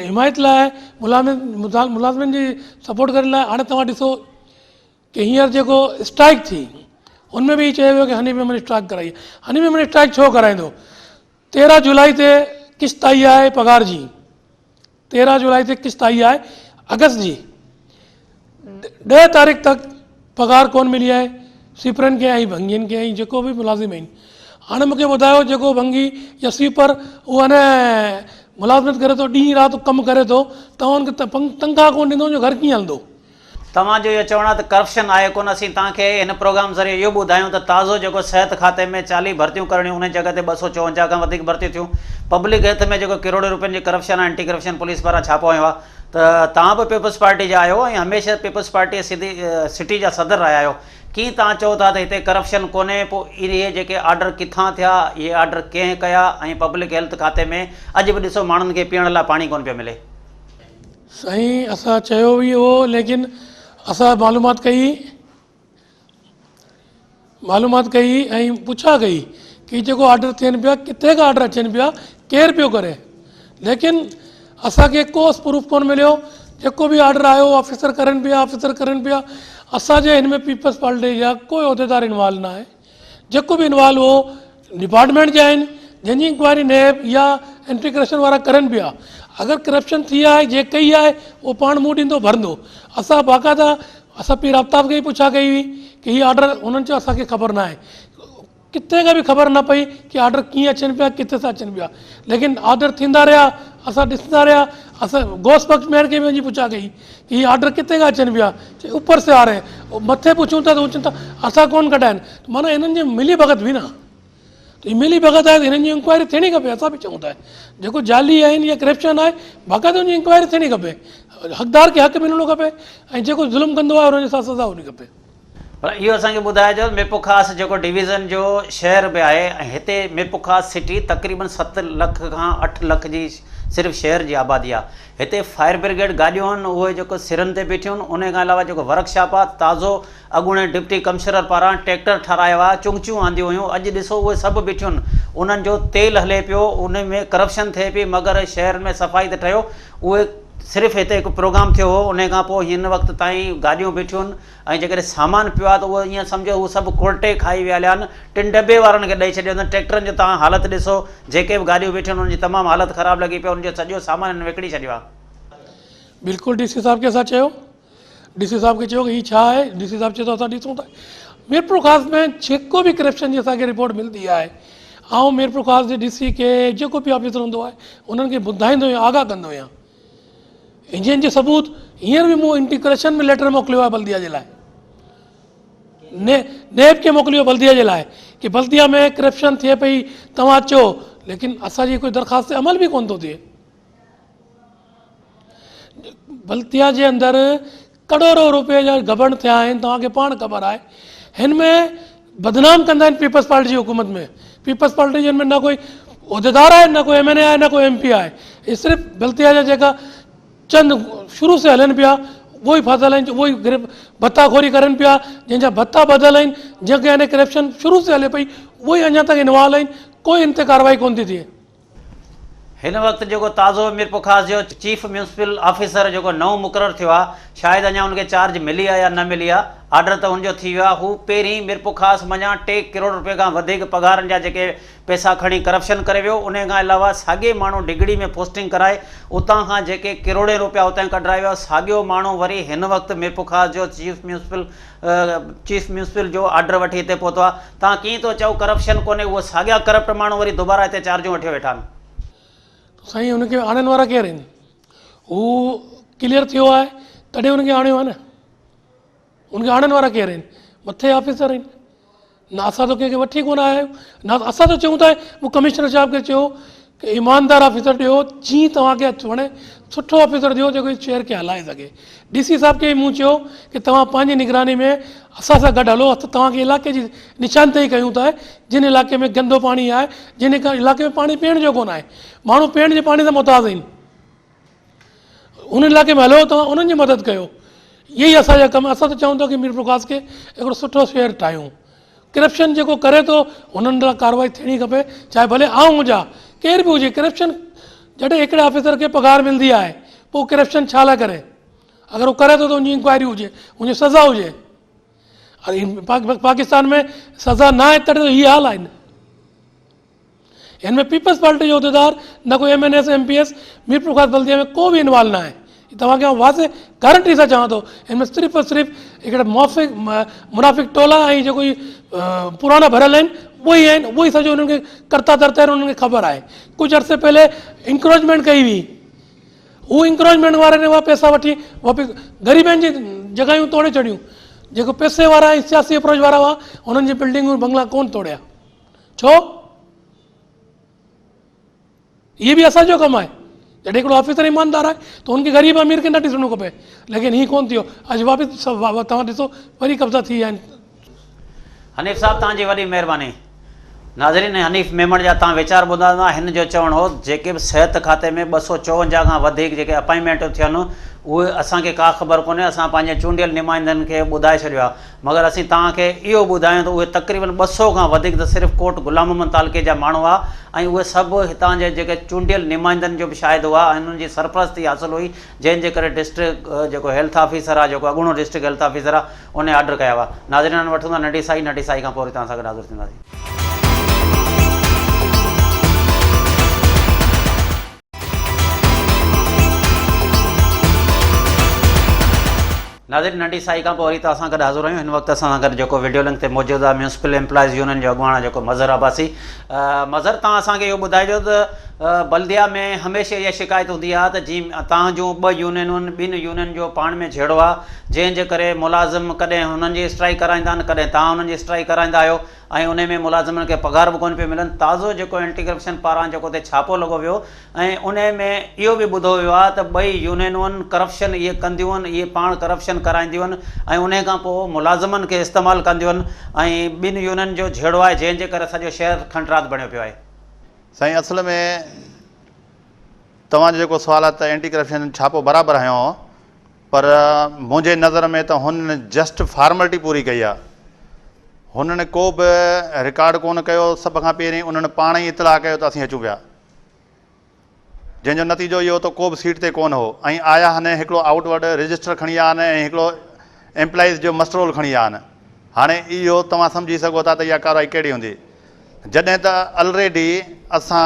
हिमायत लाइ, मुलाज़िमनि जी सपोर्ट करण लाइ। हाणे तव्हां ॾिसो कि हींअर जेको स्ट्राइक थी उनमें बि चयो वियो कि हनी मेमन स्ट्राइक कराई। हनी मेमन स्ट्राइक छो कराईंदो? 13 जुलाई ते किस्त आई आहे पगार जी, 13 जुलाई ते किस्त आई आहे अगस्त जी, 10 तारीख़ तक पगार कोन मिली आहे स्वीपरनि खे ऐं भंगियुनि खे ऐं जेको बि मुलाज़िम आहिनि। हाणे मूंखे ॿुधायो जेको भंगी या स्वीपर उहो अने मुलाज़िमत करे थो, ॾींहुं राति कमु करे थो, तव्हां हुनखे तनख़्वाह कोन ॾींदो, जो घर कीअं हलंदो? तव्हांजो इहो चवणु आहे त करप्शन आहे कोन। असीं तव्हांखे हिन प्रोग्राम ज़रिए इहो ॿुधायूं त ताज़ो जेको सिहत खाते में 40 भर्तियूं करणियूं, उन जॻह ते 254 खां वधीक भर्तियूं थियूं। पब्लिक हेल्थ में जेको करोड़ों रुपयनि जी करप्शन आहे, एंटी करप्शन पुलिस पारां छापो आयो आहे। त तव्हां बि पीपल्स पार्टी जा आहियो ऐं हमेशह पीपल्स पार्टी सिटी जा सदर रहिया आहियो। कीअं तव्हां चओ था त हिते करप्शन कोन्हे? पोइ इहे जेके ऑर्डर किथां थिया, इहे ऑर्डर कंहिं कया? ऐं पब्लिक हेल्थ खाते में अॼु बि ॾिसो माण्हुनि खे पीअण लाइ पाणी कोन पियो मिले। साईं असां चयो बि हो, लेकिन असां मालूमात कई ऐं पुछा कई कि जेको ऑर्डर थियनि पिया, किथे खां ऑर्डर अचनि पिया, केरु पियो करे। लेकिन असांखे को प्रूफ कोन मिलियो। जेको बि ऑर्डर आयो ऑफिसर करनि पिया। असांजे हिन में पीपल्स पार्टी जा कोई उहिदेदार इन्वॉल्व न आहे। जेको बि इन्वॉल्व हो डिपार्टमेंट जा आहिनि, जंहिंजी इंक्वायरी नैब या एंटी करप्शन वारा करनि पिया। अगरि करप्शन थी आहे, जे कई आहे, उहो पाण मूं ॾींदो भरंदो। असां बाक़ाइदा असां पीर आफ्ताब खे ई पुछा कई हुई कि हीअ ऑर्डर, उन्हनि चयो असांखे ख़बर न आहे, किथे खां बि ख़बर न पई कि ऑर्डर कीअं अचनि पिया, किथे सां अचनि पिया। लेकिन ऑर्डर थींदा रहिया, असां ॾिसंदा रहिया। असां गौस बख्श मेयर खे वञी पुछा कई कि हीअ ऑर्डर किथे खां अचनि पिया, ऊपर से आ रहे। मथे पुछूं था त हू चवनि था असां कोन कढिया आहिनि। माना हिननि जी मिली भगत हुई न। त हीअ मिली भगत आहे त हिननि जी इंक्वायरी थियणी खपे। असां बि चऊं था जेको जाली आहिनि या करप्शन आहे, बाक़ाइदा हुनजी इंक्वायरी थियणी खपे। हक़दार खे हक़ मिलणो खपे ऐं जेको ज़ुल्म कंदो आहे हुनजे साथ सज़ा हुअणी खपे। पर इहो असांखे ॿुधाइजो, मीरपुर ख़ासि जेको डिवीज़न जो शहर बि आहे ऐं हिते मीरपुर ख़ासि सिटी तक़रीबन 7 लख खां 8 लख जी सिर्फ़ु शहर जी आबादी आहे। हिते फायर ब्रिगेड गाॾियूं आहिनि, उहे जेको सिरनि ते बीठियूं आहिनि। उन खां अलावा जेको वर्कशॉप आहे, ताज़ो अॻूणे डिप्टी कमिश्नर पारां ट्रैक्टर ठारायो आहे, चुंगचियूं आंदियूं हुयूं, अॼु ॾिसो उहे सभु बीठियूं आहिनि। उन्हनि जो तेल हले पियो, उन में करप्शन थिए पई, मगर शहर में सफ़ाई त ठहियो। उहे सिर्फ़ु हिते हिकु प्रोग्राम थियो हो, उन खां पोइ हिन वक़्त ताईं गाॾियूं बीठियूं आहिनि ऐं जेकॾहिं सामान पियो आहे त उहो ईअं सम्झो उहो सभु कोर्टे खाई विया हलिया आहिनि। टिनि डॿे वारनि खे ॾेई छॾियो अथनि। ट्रैक्टरनि जो तव्हां हालत ॾिसो, जेके बि गाॾियूं बीठियूं आहिनि उनजी तमामु हालत ख़राबु लॻी पई, उनजो सॼो सामान हिन विकिणी छॾियो आहे। बिल्कुलु डी सी साहब खे असां चयो, डी सी साहब खे चयो कि हीअ छा आहे। डी सी साहब चयो त असां ॾिसूं था। मीरपुर ख़ासि में जेको बि करप्शन जी असांखे रिपोर्ट मिलंदी आहे, ऐं मीरपुर ख़ासि जे डी सी खे जेको बि ऑफिसर हूंदो आहे उन्हनि खे ॿुधाईंदो आहियां, आगाह कंदो आहियां। जंहिं जे सबूत हींअर बि मूं इंटीग्रेशन में लेटर मोकिलियो आहे बल्दिया जे लाइ, नेब खे मोकिलियो बल्दिया जे लाइ कि बल्दिया में करप्शन थिए पई, तव्हां अचो, लेकिन असांजी कोई दरख़्वास्त ते अमल बि कोन थो थिए। बल्दिया जे अंदरि करोड़ों रुपए जा गबन थिया आहिनि, तव्हांखे पाण ख़बर आहे। हिन में बदनाम कंदा आहिनि पीपल्स पार्टी जी हुकूमत में। पीपल्स पार्टी जिन में न कोई उहिदेदार आहे, न कोई MNA आहे, न कोई MP आहे। ये सिर्फ़ु बल्दिया जा जेका चंद शुरू से हलनि पिया उहो ई फाथल आहिनि, उहो ई भत्ताखोरी करनि पिया, जंहिंजा भत्ता ॿधल आहिनि, जंहिंखे हाणे करप्शन शुरू से हले पई, उहो ई अञा ताईं इन्वॉल्व आहिनि। कोई इन ते कार्रवाई कोन थी थिए। हिन वक़्तु जेको ताज़ो मीरपुर ख़ासि जो चीफ म्यूनिसिपल ऑफिसर जेको नओं मुक़ररु थियो आहे, शायदि अञा हुनखे चार्ज मिली आहे या न मिली आहे, ऑर्डर त हुनजो थी वियो आहे। हू पहिरीं मीरपुर ख़ासि मञा 3 करोड़ रुपए खां वधीक पघारनि जा जेके पैसा खणी करप्शन करे वियो। उन खां अलावा साॻे माण्हू डिगड़ी में पोस्टिंग कराए उतां खां जेके करोड़े रुपया उतां कढाए वियो, साॻियो माण्हू वरी हिन वक़्तु मीरपुर ख़ासि जो चीफ म्यूनिसिपल जो ऑर्डर वठी हिते पहुतो आहे। तव्हां कीअं थो चओ करप्शन कोन्हे, उहो साॻिया करप्ट माण्हू वरी दुबारा हिते चार्जूं वठी वेठा आहिनि। साईं हुनखे आणण वारा केरु आहिनि? हू क्लियर थियो आहे तॾहिं हुनखे आणियो आहे न। हुनखे आणण वारा केरु आहिनि? मथे ऑफिसर आहिनि। न असां त कंहिंखे वठी कोन आया आहियूं, न असां त चऊं था। मूं कमिश्नर साहिब खे चयो कि ईमानदार ऑफिसर ॾियो, जीअं तव्हांखे वणे सुठो ऑफिसर ॾियो जेको शहर खे हलाए सघे। DC साहिब खे मूं चयो कि तव्हां पंहिंजी निगरानी में असां सां गॾु हलो, तव्हांखे इलाइक़े जी निशानदेही कयूं था। जिन इलाइक़े में गंदो पाणी आहे, जिन इलाइक़े में पाणी पीअण जो कोन आहे, माण्हू पीअण जे पाणी सां मुताज़ आहिनि, उन इलाइक़े में हलो, तव्हां उन्हनि जी मदद कयो। इहे ई असांजा कम। असां त चऊं था कि मीरपुर ख़ासि खे हिकिड़ो सुठो शहर ठाहियूं। करप्शन जेको करे थो हुननि लाइ कार्रवाई थियणी खपे, चाहे भले आउं हुजां, केर बि हुजे। करप्शन जॾहिं हिकिड़े ऑफिसर खे पघार मिलंदी आहे, पोइ करप्शन छा लाइ करे? अगरि उहो करे थो त उनजी इंक्वायरी हुजे, उनजी सज़ा हुजे। पाकिस्तान में सज़ा न आहे तॾहिं त हीअ हाल आहिनि। हिन में पीपल्स पार्टी जो उहिदेदार, न कोई MNS MPS मीरपुर ख़ासि बल्दिया में को बि इन्वॉल्व न आहे। तव्हांखे आउं वाज़े गारंटी सां चवां थो, हिन में सिर्फ़ु और सिर्फ़ु हिकिड़ा मुनाफ़िक टोला ऐं जेको पुराणा भरियल आहिनि उहे ई आहिनि। उहे ई सॼो उन्हनि खे कर्ता धर्ता आहिनि, उन्हनि खे ख़बर आहे। कुझु अर्से पहले इंक्रोचमेंट कई हुई, हू इंक्रोचमेंट वारे ने उहा पैसा वठी वापसि ग़रीबनि जी जॻहियूं तोड़े छॾियूं। जेको पैसे वारा ऐं सियासी अप्रोच वारा हुआ, हुननि जी बिल्डिंगूं बंगला कोन तोड़िया। छो? इहे बि असांजो कमु आहे। जॾहिं हिकिड़ो ऑफिसर ईमानदार आहे त हुनखे ग़रीब अमीर खे न ॾिसणो खपे। लेकिन हीअं कोन थियो। अॼु वापसि तव्हां ॾिसो वरी कब्ज़ा थी विया आहिनि। हनीफ़ साहब, तव्हांजी वॾी महिरबानी। नाज़रीन, हनीफ़ मेमण जा तव्हां वीचार ॿुधा। हिन जो चवणु हो जेके बि सिहत खाते में 254 खां वधीक जेके अपॉइंटमेंटूं थियनि, उहे असांखे का ख़बर कोन्हे। असां पंहिंजे चूंडियल नुमाइंदनि खे ॿुधाए छॾियो आहे, मगर असीं तव्हांखे इहो ॿुधायूं त उहे तक़रीबन 200 खां वधीक त सिर्फ़ु कोट ग़ुलाम मोहम्मद तालके जा माण्हू आहे ऐं उहे सभु हितां जे जेके चूंडियल नुमाइंदनि जो बि शायदि हुआ ऐं उन्हनि जी सरपरस्ती हासिलु हुई, जंहिंजे करे डिस्ट्रिक्ट जेको हेल्थ ऑफिसर आहे, जेको अॻूणो डिस्ट्रिक्ट हेल्थ ऑफिसर आहे, उन ऑर्डर कया हुआ। नाज़रीन, वठूं था नंढी साई खां पोइ तव्हां सां गॾु हाज़िर थींदासीं। नाज़रीन, नंढी साई खां पोइ वरी तव्हां सां गॾु हाज़िर आहियूं। हिन वक़्तु असां सां गॾु जेको वीडियो लिंक ते मौजूदु आहे म्यूनिसिपल एम्प्लॉइज़ यूनियन जो अॻुवाणा जेको मज़हर अब्बासी। मज़हर, तव्हां असांखे इहो ॿुधाइजो त बल्दिया में हमेशह इहा शिकायत हूंदी आहे त जीअं तव्हां जूं 2 यूनियनूं आहिनि, ॿिनि यूनियन जो पाण में झेड़ो आहे, जंहिंजे करे मुलाज़िम कॾहिं हुननि जी स्ट्राइक कराईंदा आहिनि, कॾहिं तव्हां हुननि जी स्ट्राइक कराईंदा आहियो ऐं उन में मुलाज़िमनि खे पघार बि कोन पियो मिलनि। ताज़ो जेको एंटी करप्शन पारां जेको हुते छापो लॻो वियो ऐं उन में इहो बि ॿुधो वियो आहे त 2 यूनियनूं आहिनि करप्शन इहे कंदियूं आहिनि, इहे पाण करप्शन कराईंदियूं आहिनि ऐं उन खां पोइ मुलाज़िमनि खे इस्तेमालु कंदियूं आहिनि ऐं 2 यूनियन जो झेड़ो आहे, जंहिंजे करे सॼो शहर खंडरात बणियो पियो आहे। साईं, असल में तव्हांजो जेको सुवाल आहे त एंटी करप्शन छापो बराबरि हयो, पर मुंहिंजे नज़र में त हुननि जस्ट फॉर्मेलिटी पूरी कई आहे। हुननि को बि रिकॉर्ड कोन कयो। सभ खां पहिरीं उन्हनि पाण ई इतलाह कयो त असीं अचूं पिया। जंहिंजो नतीजो इहो त को बि सीट ते कोन हो ऐं आया आहिनि हिकिड़ो आउटवर्ड रजिस्टर खणी आया आहिनि ऐं हिकिड़ो एम्प्लॉइज़ जो मस्टरोल खणी आया आहिनि। हाणे इहो तव्हां सम्झी सघो था त इहा कार्रवाई कहिड़ी हूंदी, जॾहिं त ऑलरेडी असां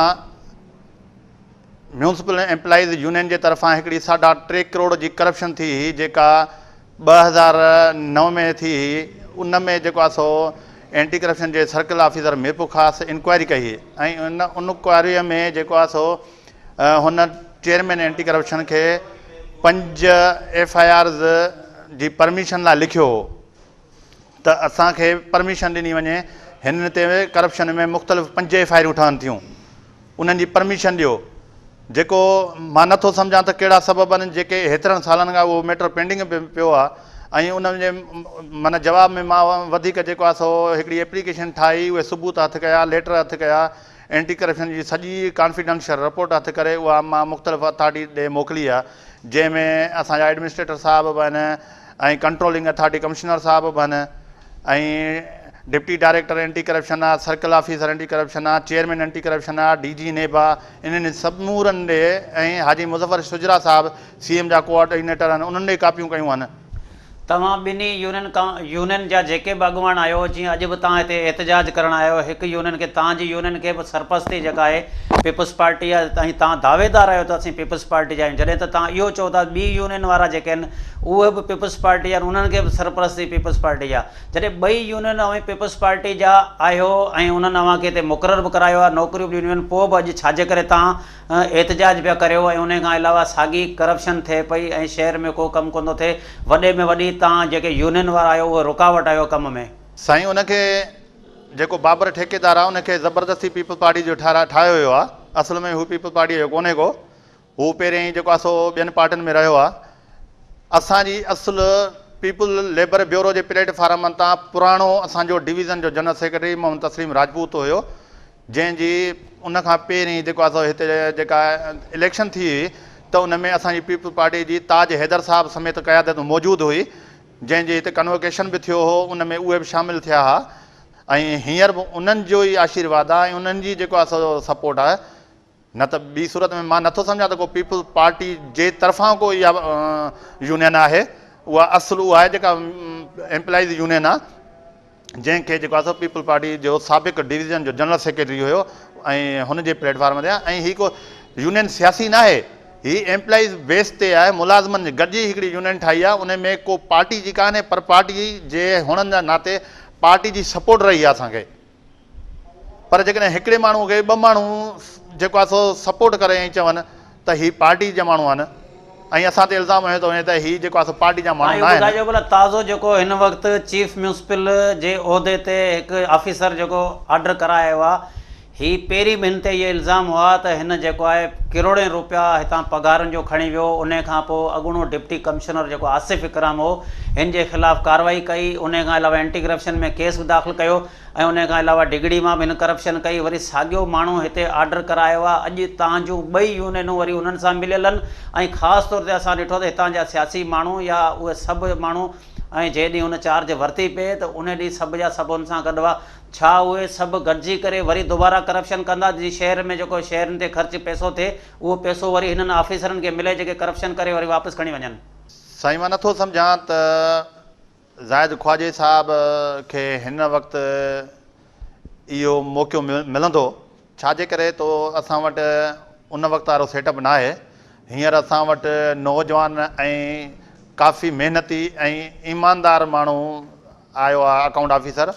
म्यूनसिपल एम्प्लॉइज़ यूनियन जे तरफ़ां हिकिड़ी 3.5 करोड़ जी करप्शन थी हुई जेका 2009 में थी हुई। उन में जेको आहे सो एंटी करप्शन जे सर्कल ऑफिसर मीरपुर ख़ासि इंक्वायरी कई हुई ऐं उन इंक्वायरीअ में जेको आहे सो हुन चेयरमैन एंटी करप्शन खे 5 FIRs जी परमिशन लाइ लिखियो हो त असांखे परमिशन ॾिनी वञे हिन ते करप्शन में मुख़्तलिफ़ 5 FIRs ठहनि थियूं, उन्हनि जी परमिशन ॾियो। जेको मां नथो सम्झां त कहिड़ा सबब आहिनि जेके हेतिरनि सालनि खां उहो मैटर पेंडिंग पियो आहे ऐं उन जे माना जवाब में मां वधीक जेको आहे सो हिकिड़ी एप्लीकेशन ठाही, उहे सबूत हथु कया, लेटर हथु कया, एंटी करप्शन जी सॼी कॉन्फिडेंशियल रिपोर्ट हथु करे उहा मां मुख़्तलिफ़ अथॉरिटी ॾे मोकिली आहे, जंहिंमें असांजा एडमिनिस्ट्रेटर साहिब बि आहिनि ऐं कंट्रोलिंग अथॉरिटी कमिश्नर साहिब बि आहिनि ऐं डिप्टी डायरेक्टर एंटी करप्शन आहे, सर्कल ऑफिसर एंटी करप्शन आहे, चेयरमैन एंटी करप्शन आहे, DG नेब आहे, इन्हनि समूरनि ॾे ऐं हाजी मुज़फ़र शुजरा साहिब CM जा कोऑर्डिनेटर आहिनि, उन्हनि ॾे कापियूं कयूं आहिनि। तव्हां ॿिन्ही यूनियन जा जेके बि अॻुवान आहियो, जीअं अॼु बि तव्हां हिते एहतजाज करणु आहियो, हिकु यूनियन खे तव्हांजी यूनियन खे बि सरपस्ती जेका आहे पीपल्स पार्टी आहे ऐं तव्हां दावेदार आहियो त असीं पीपल्स पार्टी जा आहियूं, जॾहिं त तव्हां इहो चओ था ॿी यूनियन वारा जेके आहिनि उहे बि पीपल्स पार्टी आहिनि, उन्हनि खे बि सरपरस्ती पीपल्स पार्टी आहे। जॾहिं ॿई यूनियन ऐं पीपल्स पार्टी जा आहियो ऐं उन्हनि अव्हांखे हिते मुक़ररु बि करायो आहे, नौकरियूं बि ॾिनियूं आहिनि, पोइ बि अॼु छाजे करे तव्हां एहतजाज पिया करियो ऐं उन खां अलावा साॻी करप्शन थिए पई ऐं शहर में को कमु कोन थो थिए, वॾे में वॾी तव्हां जेके यूनियन वारा आहियो उहो रुकावट आहियो कम में? साईं उनखे जेको बाबर ठेकेदार आहे उनखे ज़बरदस्ती पीपल्स पार्टी जो ठाहियो वियो आहे, असल में हू पीपल्स पार्टी जो कोन्हे को, हू पहिरियों ई जेको आहे सो ॿियनि पार्टियुनि में रहियो आहे। असांजी असुलु पीपल लेबर ब्यूरो जे प्लेटफार्म तां पुराणो असांजो डिवीज़न जो जनरल सेक्रेटरी मोहम्मद तस्लीम राजपूत हुयो, जंहिंजी उन खां पहिरीं जेको आहे सो हिते जेका इलेक्शन थी हुई त उन में असांजी पीपल पार्टी जी ताज हैदर साहब समेत क़यादत मौजूदु हुई, जंहिंजे हिते कन्वोकेशन बि थियो हो, उन में उहे बि शामिलु थिया हुआ ऐं हींअर बि उन्हनि जो ई आशीर्वाद आहे ऐं उन्हनि जी जेको आहे सो सपोर्ट आहे, न त ॿी सूरत में मां नथो सम्झां त को पीपल पार्टी जे तरफ़ां को इहा यूनियन आहे। उहा असुलु उहा आहे जेका एम्प्लॉइज़ यूनियन आहे, जंहिंखे जेको आहे सो पीपल पार्टी जो साबिक़ु डिवीज़न जो जनरल सेक्रेटरी हुयो ऐं हुनजे प्लेटफार्म ते आहे। ऐं हीअ को यूनियन सियासी न आहे, हीअ एम्प्लॉइज़ बेस ते आहे, मुलाज़िमनि गॾिजी हिकिड़ी यूनियन ठाही आहे, उन में को पार्टी जी कान्हे, पर पार्टी जे हुअण जा नाते पार्टी जी सपोर्ट रही आहे असांखे। पर जेकॾहिं हिकिड़े माण्हू खे ॿ माण्हू जेको आहे सो सपोर्ट करे ऐं चवनि त हीअ पार्टी जा माण्हू आहिनि ऐं असां ते इल्ज़ाम हयो थो वञे त हीअ जेको आहे सो पार्टी जा माण्हू न आहिनि। ॿुधाइजो भला ताज़ो जेको हिन वक़्तु चीफ म्यूनसिपल जे उहिदे ते हिकु ऑफिसर जेको ऑर्डर करायो आहे, ही पहिरीं महीने ते इहे इल्ज़ाम हुआ त हिन जेको आहे करोड़े रुपया हितां पघारनि जो खणी वियो, उन खां पोइ अॻूणो डिप्टी कमिश्नर जेको आसिफ़ इकराम हो हिन जे ख़िलाफ़ु कार्रवाई कई, उन खां अलावा एंटी करप्शन में केस बि दाख़िल कयो ऐं उन खां अलावा डिगड़ी मां बि हिन करप्शन कई, वरी साॻियो माण्हू हिते ऑर्डर करायो आहे। अॼु तव्हांजूं ॿई यूनियनूं वरी उन्हनि सां मिलियल आहिनि ऐं ख़ासि तौर ते असां ॾिठो त हितां जा सियासी माण्हू या उहे सभु माण्हू ऐं जंहिं ॾींहुं हुन चार्ज वरिती पए त उन ॾींहुं सभु जा सभु हुन सां गॾु हुआ, छा उहे सभु गॾिजी करे वरी दुबारा करप्शन कंदा? जीअं शहर में जेको शहरनि ते ख़र्च पैसो थिए उहो पैसो वरी हिननि ऑफिसरनि खे मिले जेके करप्शन करे वरी वापसि खणी वञनि? साईं मां नथो सम्झां त ज़ाहिद ख्वाजे साहब खे हिन वक़्तु इहो मौक़ो मिलंदो, छाजे करे तो असां वटि उन वक़्तु वारो सेटअप न आहे। हींअर असां वटि नौजवान ऐं काफ़ी महिनती ऐं ईमानदार माण्हू आयो आहे अकाउंट ऑफिसर,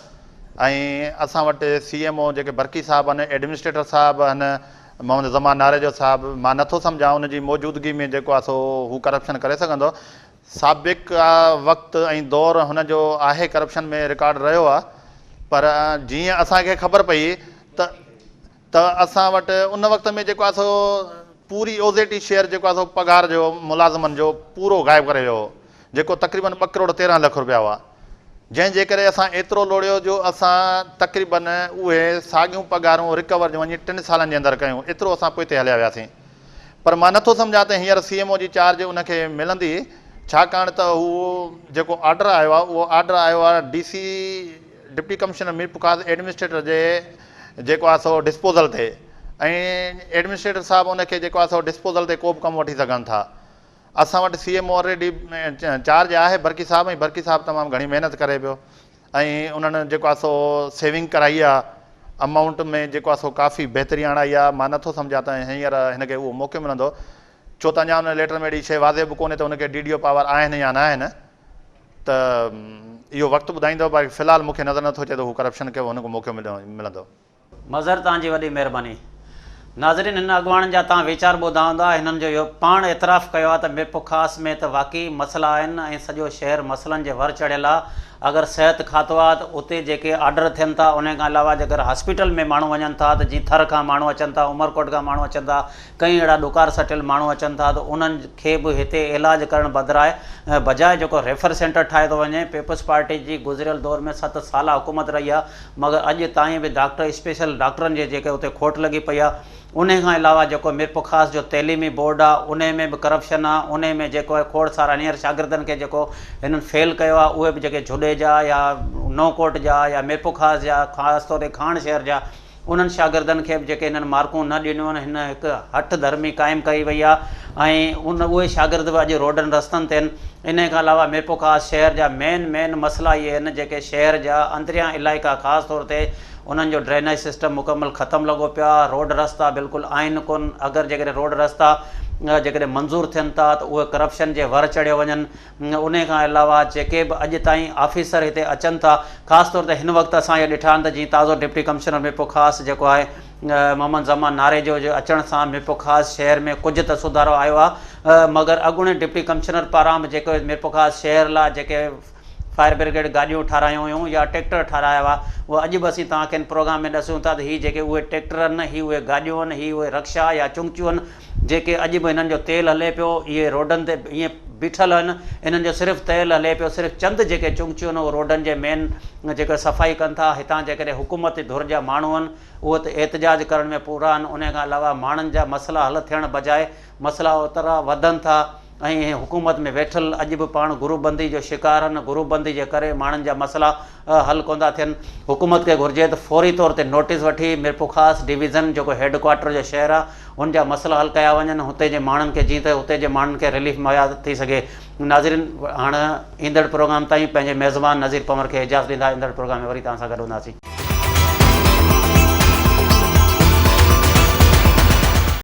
ऐं असां वटि CMO जेके बरकी साहब आहिनि, एडमिनिस्ट्रेटर साहब आहिनि, मोहम्मद ज़मान नारेजो साहब, मां नथो सम्झां उनजी मौजूदगी में जेको आहे सो हू करप्शन करे सघंदो। साबिक़ वक़्तु ऐं दौरु हुनजो आहे करप्शन में रिकॉर्ड रहियो आहे, पर जीअं असांखे ख़बर पई त असां वटि उन वक़्त में जेको आहे सो पूरी OZT शेयर जेको आहे सो पघार जो मुलाज़िमनि जो पूरो गाइब करे वियो, जेको तक़रीबन 2 करोड़ 13 लख रुपया हुआ, जंहिंजे करे असां एतिरो लोड़ियो जो असां तक़रीबन उहे साॻियूं पघारूं रिकवर वञी 3 सालनि जे अंदरि कयूं, एतिरो असां पोइ ते हलिया वियासीं। पर मां नथो सम्झां त हींअर CMO जी चार्ज उनखे मिलंदी, छाकाणि त हू जेको ऑर्डर आयो आहे उहो ऑर्डर आयो आहे DC डिप्टी कमिश्नर मीरपुर ख़ासि एडमिनिस्ट्रेटर जे जेको आहे सो डिस्पोज़ल ते, ऐं एडमिनिस्ट्रेटर साहब उनखे जेको आहे सो डिस्पोज़ल ते को बि कमु वठी सघनि था। असां वटि CMO ऑलरेडी चार्ज आहे बरकी साहब, ऐं बरकी साहब तमामु घणी महिनत करे पियो ऐं उन्हनि जेको आहे सो सेविंग कराई आहे अमाउंट में, जेको आहे सो काफ़ी बहितरी आणाई आहे। मां नथो सम्झां त हींअर हिनखे उहो मौक़ो मिलंदो, छो त अञा हुन लेटर में अहिड़ी शइ वाज़े बि कोन्हे त हुनखे DDO पावर आहिनि या न आहिनि, त इहो वक़्तु ॿुधाईंदो। बाक़ी फ़िलहालु मूंखे नज़र नथो अचे त हू करप्शन खे हुनखे मौक़ो मिलंदो। मज़र तव्हांजी वॾी महिरबानी। नाज़रीन, हिन अॻुवाणनि जा तव्हां वीचार ॿुधा हूंदा। हिननि जो इहो पाण एतिराफ़ु कयो आहे त मिरपुर ख़ासि में त वाक़ई मसइला आहिनि ऐं सॼो शहर मसइलनि जे वर चढ़ियल आहे। अगरि सिहत खातो आहे त उते जेके ऑर्डर थियनि था, उन खां अलावा जेकर हॉस्पिटल में माण्हू वञनि था त जीअं थर खां माण्हू अचनि था, उमरकोट खां माण्हू अचनि था, कई अहिड़ा ॾुकार सटियल माण्हू अचनि था, त उन्हनि खे बि हिते इलाजु करणु बदिराए बजाए जेको रेफर सेंटर ठाहे थो वञे। पीपल्स पार्टी जी गुज़िरियल दौर में 7 साल हुकूमत रही आहे, मगर अॼु ताईं बि डॉक्टर स्पेशल डॉक्टरनि जे जेके उते खोट लॻी पई आहे। उन खां अलावा जेको मिरपुर ख़ासि जो तइलीमी बोर्ड आहे, उन में बि करप्शन आहे। उन में जेको आहे खोड़ सारा हींअर शागिर्दनि खे जेको हिननि फेल कयो आहे, उहे बि जेके जुडे जा या नौकोट जा या मिरपुर ख़ासि जा, ख़ासि तौर ते खाण शहर जा, उन्हनि शागिर्दनि खे बि जेके हिननि मार्कूं न ॾिनियूं आहिनि, हिन हिकु हठ धर्मी क़ाइमु कई वई आहे ऐं उहे शागिर्द बि अॼु रोडनि रस्तनि ते आहिनि। इन खां अलावा मिरपुर ख़ासि शहर जा मेन मसइला इहे आहिनि जेके शहर जा अंदरियां इलाइक़ा, ख़ासि तौर ते उन्हनि जो ड्रेनेज सिस्टम मुकमल ख़तमु लॻो पियो आहे। रोड रस्ता बिल्कुलु आहिनि कोन। अगरि जेकॾहिं रोड रस्ता जेकॾहिं मंज़ूरु थियनि था त उहे करप्शन जे वर चढ़ियो वञनि। उन खां अलावा जेके बि अॼु ताईं ऑफिसर हिते अचनि था, ख़ासि तौर ते हिन वक़्तु असां इहे ॾिठा आहिनि त जीअं ताज़ो डिप्टी कमिश्नर मिरपुर ख़ासि जेको आहे मोहम्मद ज़मान नारे जो अचण सां मिरपुर ख़ासि शहर में कुझु त सुधारो आयो आहे, मगर अॻूणे डिप्टी कमिश्नर पारां बि जेको मिरपुर ख़ासि शहर लाइ जेके फायर ब्रिगेड गाॾियूं ठारायूं हुयूं या ट्रैक्टर ठाराया हुआ, उहे अॼु बि असीं तव्हांखे हिन प्रोग्राम में ॾसूं था त हीअ जेके उहे ट्रैक्टर आहिनि, हीअ उहे गाॾियूं आहिनि, हीअ उहे रक्षा या चुंगचियूं आहिनि जेके अॼु बि हिननि जो तेल हले पियो। इहे रोडनि ते ईअं बीठल आहिनि, इन्हनि जो सिर्फ़ु तेल हले पियो। सिर्फ़ु चंद जेके चुंगचियूं आहिनि उहे रोडनि जे मेन जेके सफ़ाई कनि था। हितां जेकॾहिं हुकूमती धुर जा माण्हू आहिनि उहे त एहतिजाज करण में पूरा आहिनि। उन खां अलावा माण्हुनि जा मसइला हल थियण बजाए मसइला ओतिरा वधनि था ऐं हुकूमत में वेठल अॼु बि पाण गुरूबंदी जो शिकार आहिनि। गुरूबंदी जे करे माण्हुनि जा मसइला हल कोन था थियनि। हुकूमत खे घुरिजे त फौरी तौर ते नोटिस वठी मिरपुर ख़ासि डिवीज़न जेको हेडक्वाटर जो शहर आहे उन जा मसइला हल कया वञनि, हुते जे माण्हुनि खे जीअं त हुते जे माण्हुनि खे रिलीफ मुहैया थी सघे। नाज़रीन, हाणे ईंदड़ प्रोग्राम ताईं पंहिंजे मेज़बान नज़ीर पंवर खे इजाज़त ॾींदा। ईंदड़ प्रोग्राम में वरी तव्हां सां गॾु हूंदासीं।